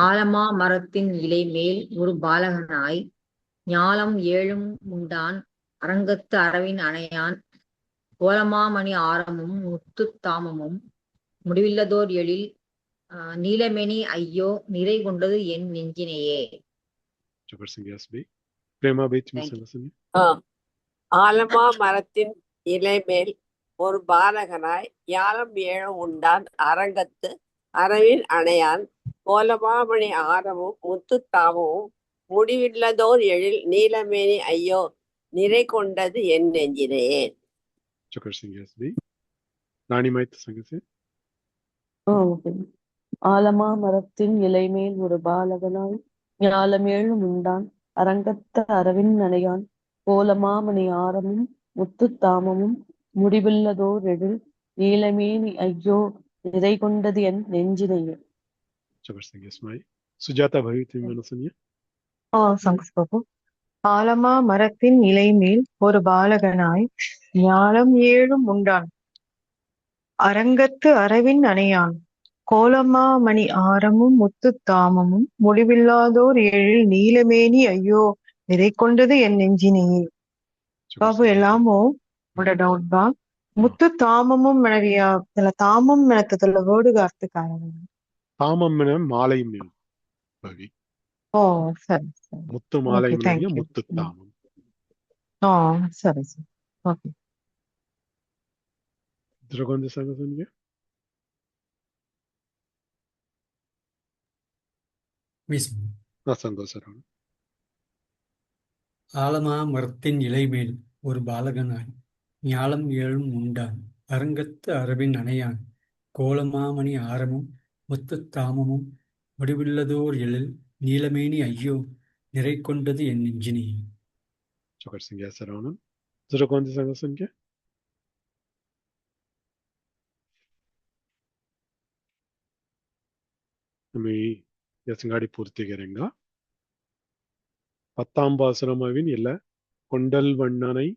ஆலமா மரத்தின் இலை மேல் ஒரு பாலகனாய் ஞாலம் ஏழும் உண்டான் அரங்கத்து அரவின் அணையான் கோலமாமணி ஆரமும் முத்துத்தாமமும் முடிவில்லதோர் எழில் நீலமேனி ஐயோ நிறை கொண்டது என் நெஞ்சினையே ஆலமா மரத்தின் இலை மேல் ஒரு பாலகனாய் ஞாலம் ஏழும் உண்டான் அரங்கத்து அரவின் அணையான் கோலமாமணி ஆரமும் முத்துத்தாமமும் முடிவில்லதோர் எழில் நீலமேனி ஐயோ நிறை கொண்டது என் நெஞ்சினையே ஆலமா மரத்தின் இலைமேல் ஒரு பாலகனாய் ஞாலம் ஏழும் உண்டான் அரங்கத்து அரவின் அணையான் கோலமாமணி ஆரமும் முத்துத் தாமமும் முடிவில்லதோர் எழில் நீலமேனி ஐயோ நிறை கொண்டது என் நெஞ்சினையே. Chakarsinge Ismail. Sujata Bhavi, तुम्ही मला सुनिए. சங்கஸ் பிரபு. ஆலமா மரத்தின் இலைமேல் ஒரு பாலகனாய் ஞாலம் ஏழும் உண்டான் அரங்கத்து அரவின் அணையான் கோலமா மணி ஆரமும் முத்துத் தாமமும் முடிவில்லாதோர் எழில் நீலமேனி ஐயோ நிறை கொண்டது என் நெஞ்சினையே. பாபு Chakarsinge. எல்லாமோ உங்களோட டவுட் தான். முத்து தாமமும் மனைவியா இதுல தாமம் எனத்துல வேர்டுக்கு அர்த்தக்காரங்க. தாமம்ன மாலை மேல் பவி. ஓ சரி சரி. முத்து ஓகே மாலை தேங்க்யூ. முத்து தாமம். சரி சரி. ஓகே. Dragonde Saga सुनिए. மிஸ் संगो सरावण. ஆலமா மரத்தின் இலைமேல் ஒரு பாலகனாய் ஞாலம் ஏழும் உண்டான் அரங்கத்து அரவின் அணையான் கோலமாமணி ஆரமும் முத்துத் தாமமும் முடிவில்லதோர் எழில் நீலமேனி ஐயோ நிறை கொண்டது என் நெஞ்சினையே. Chakarsinge सरावण. Dragonde Saga सुनिए. நம்மை யசங்காடி பூர்த்தி கரேங்க. 10ஆம் பாசுரமாவின் இல்ல கொண்டல் வண்ணனை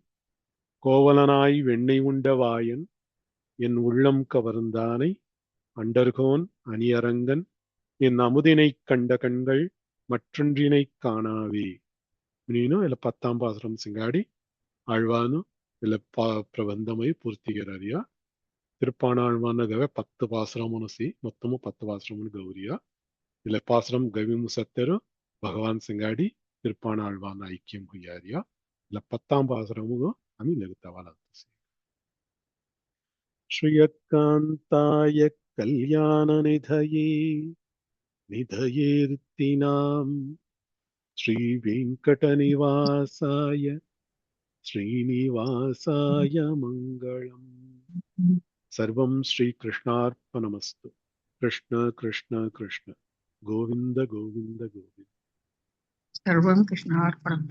கோவலனாய் வெண்ணெய் உண்ட வாயன் என் உள்ளம் கவர்ந்தானை அண்டர்கோன் அணியரங்கன் என் அமுதினைக் கண்ட கண்கள் மற்றொன்றினைக் காணாவே. ನೀನು ಇಲ್ಲ 10ಆம் பாசுரம் சிங்காடி ஆழ்வாನು ಇಲ್ಲ ಪ್ರಬಂಧಮೈ ಪೂರ್ತಿಗೆರರಿಯ ತಿರುಪಾಣಾಳ್ವಾನಗವೆ 10 பாசுரமுனசி மொத்தமு 10 பாசுரமுனு கௌரியா ಇಲ್ಲ பாசுரம் கவி முசத்தரு பகவான் சிங்காடி திருப்பாணாழ்வான ஐக்கியம் ஹுயாரியா ಇಲ್ಲ 10ஆம் பாசுரமுக அமி லகுத்தவால ஸ்ரீயக்காந்தாய கல்யாண நிதயேர்த்தினாம் ஸ்ரீ வெங்கடநிவாசாய ஸ்ரீனிவாசாய மங்களம். सर्वं श्रीकृष्णार्पणमस्तु. कृष्ण कृष्ण कृष्ण गोविन्द गोविन्द गोविन्द. सर्वं कृष्णार्पणम्.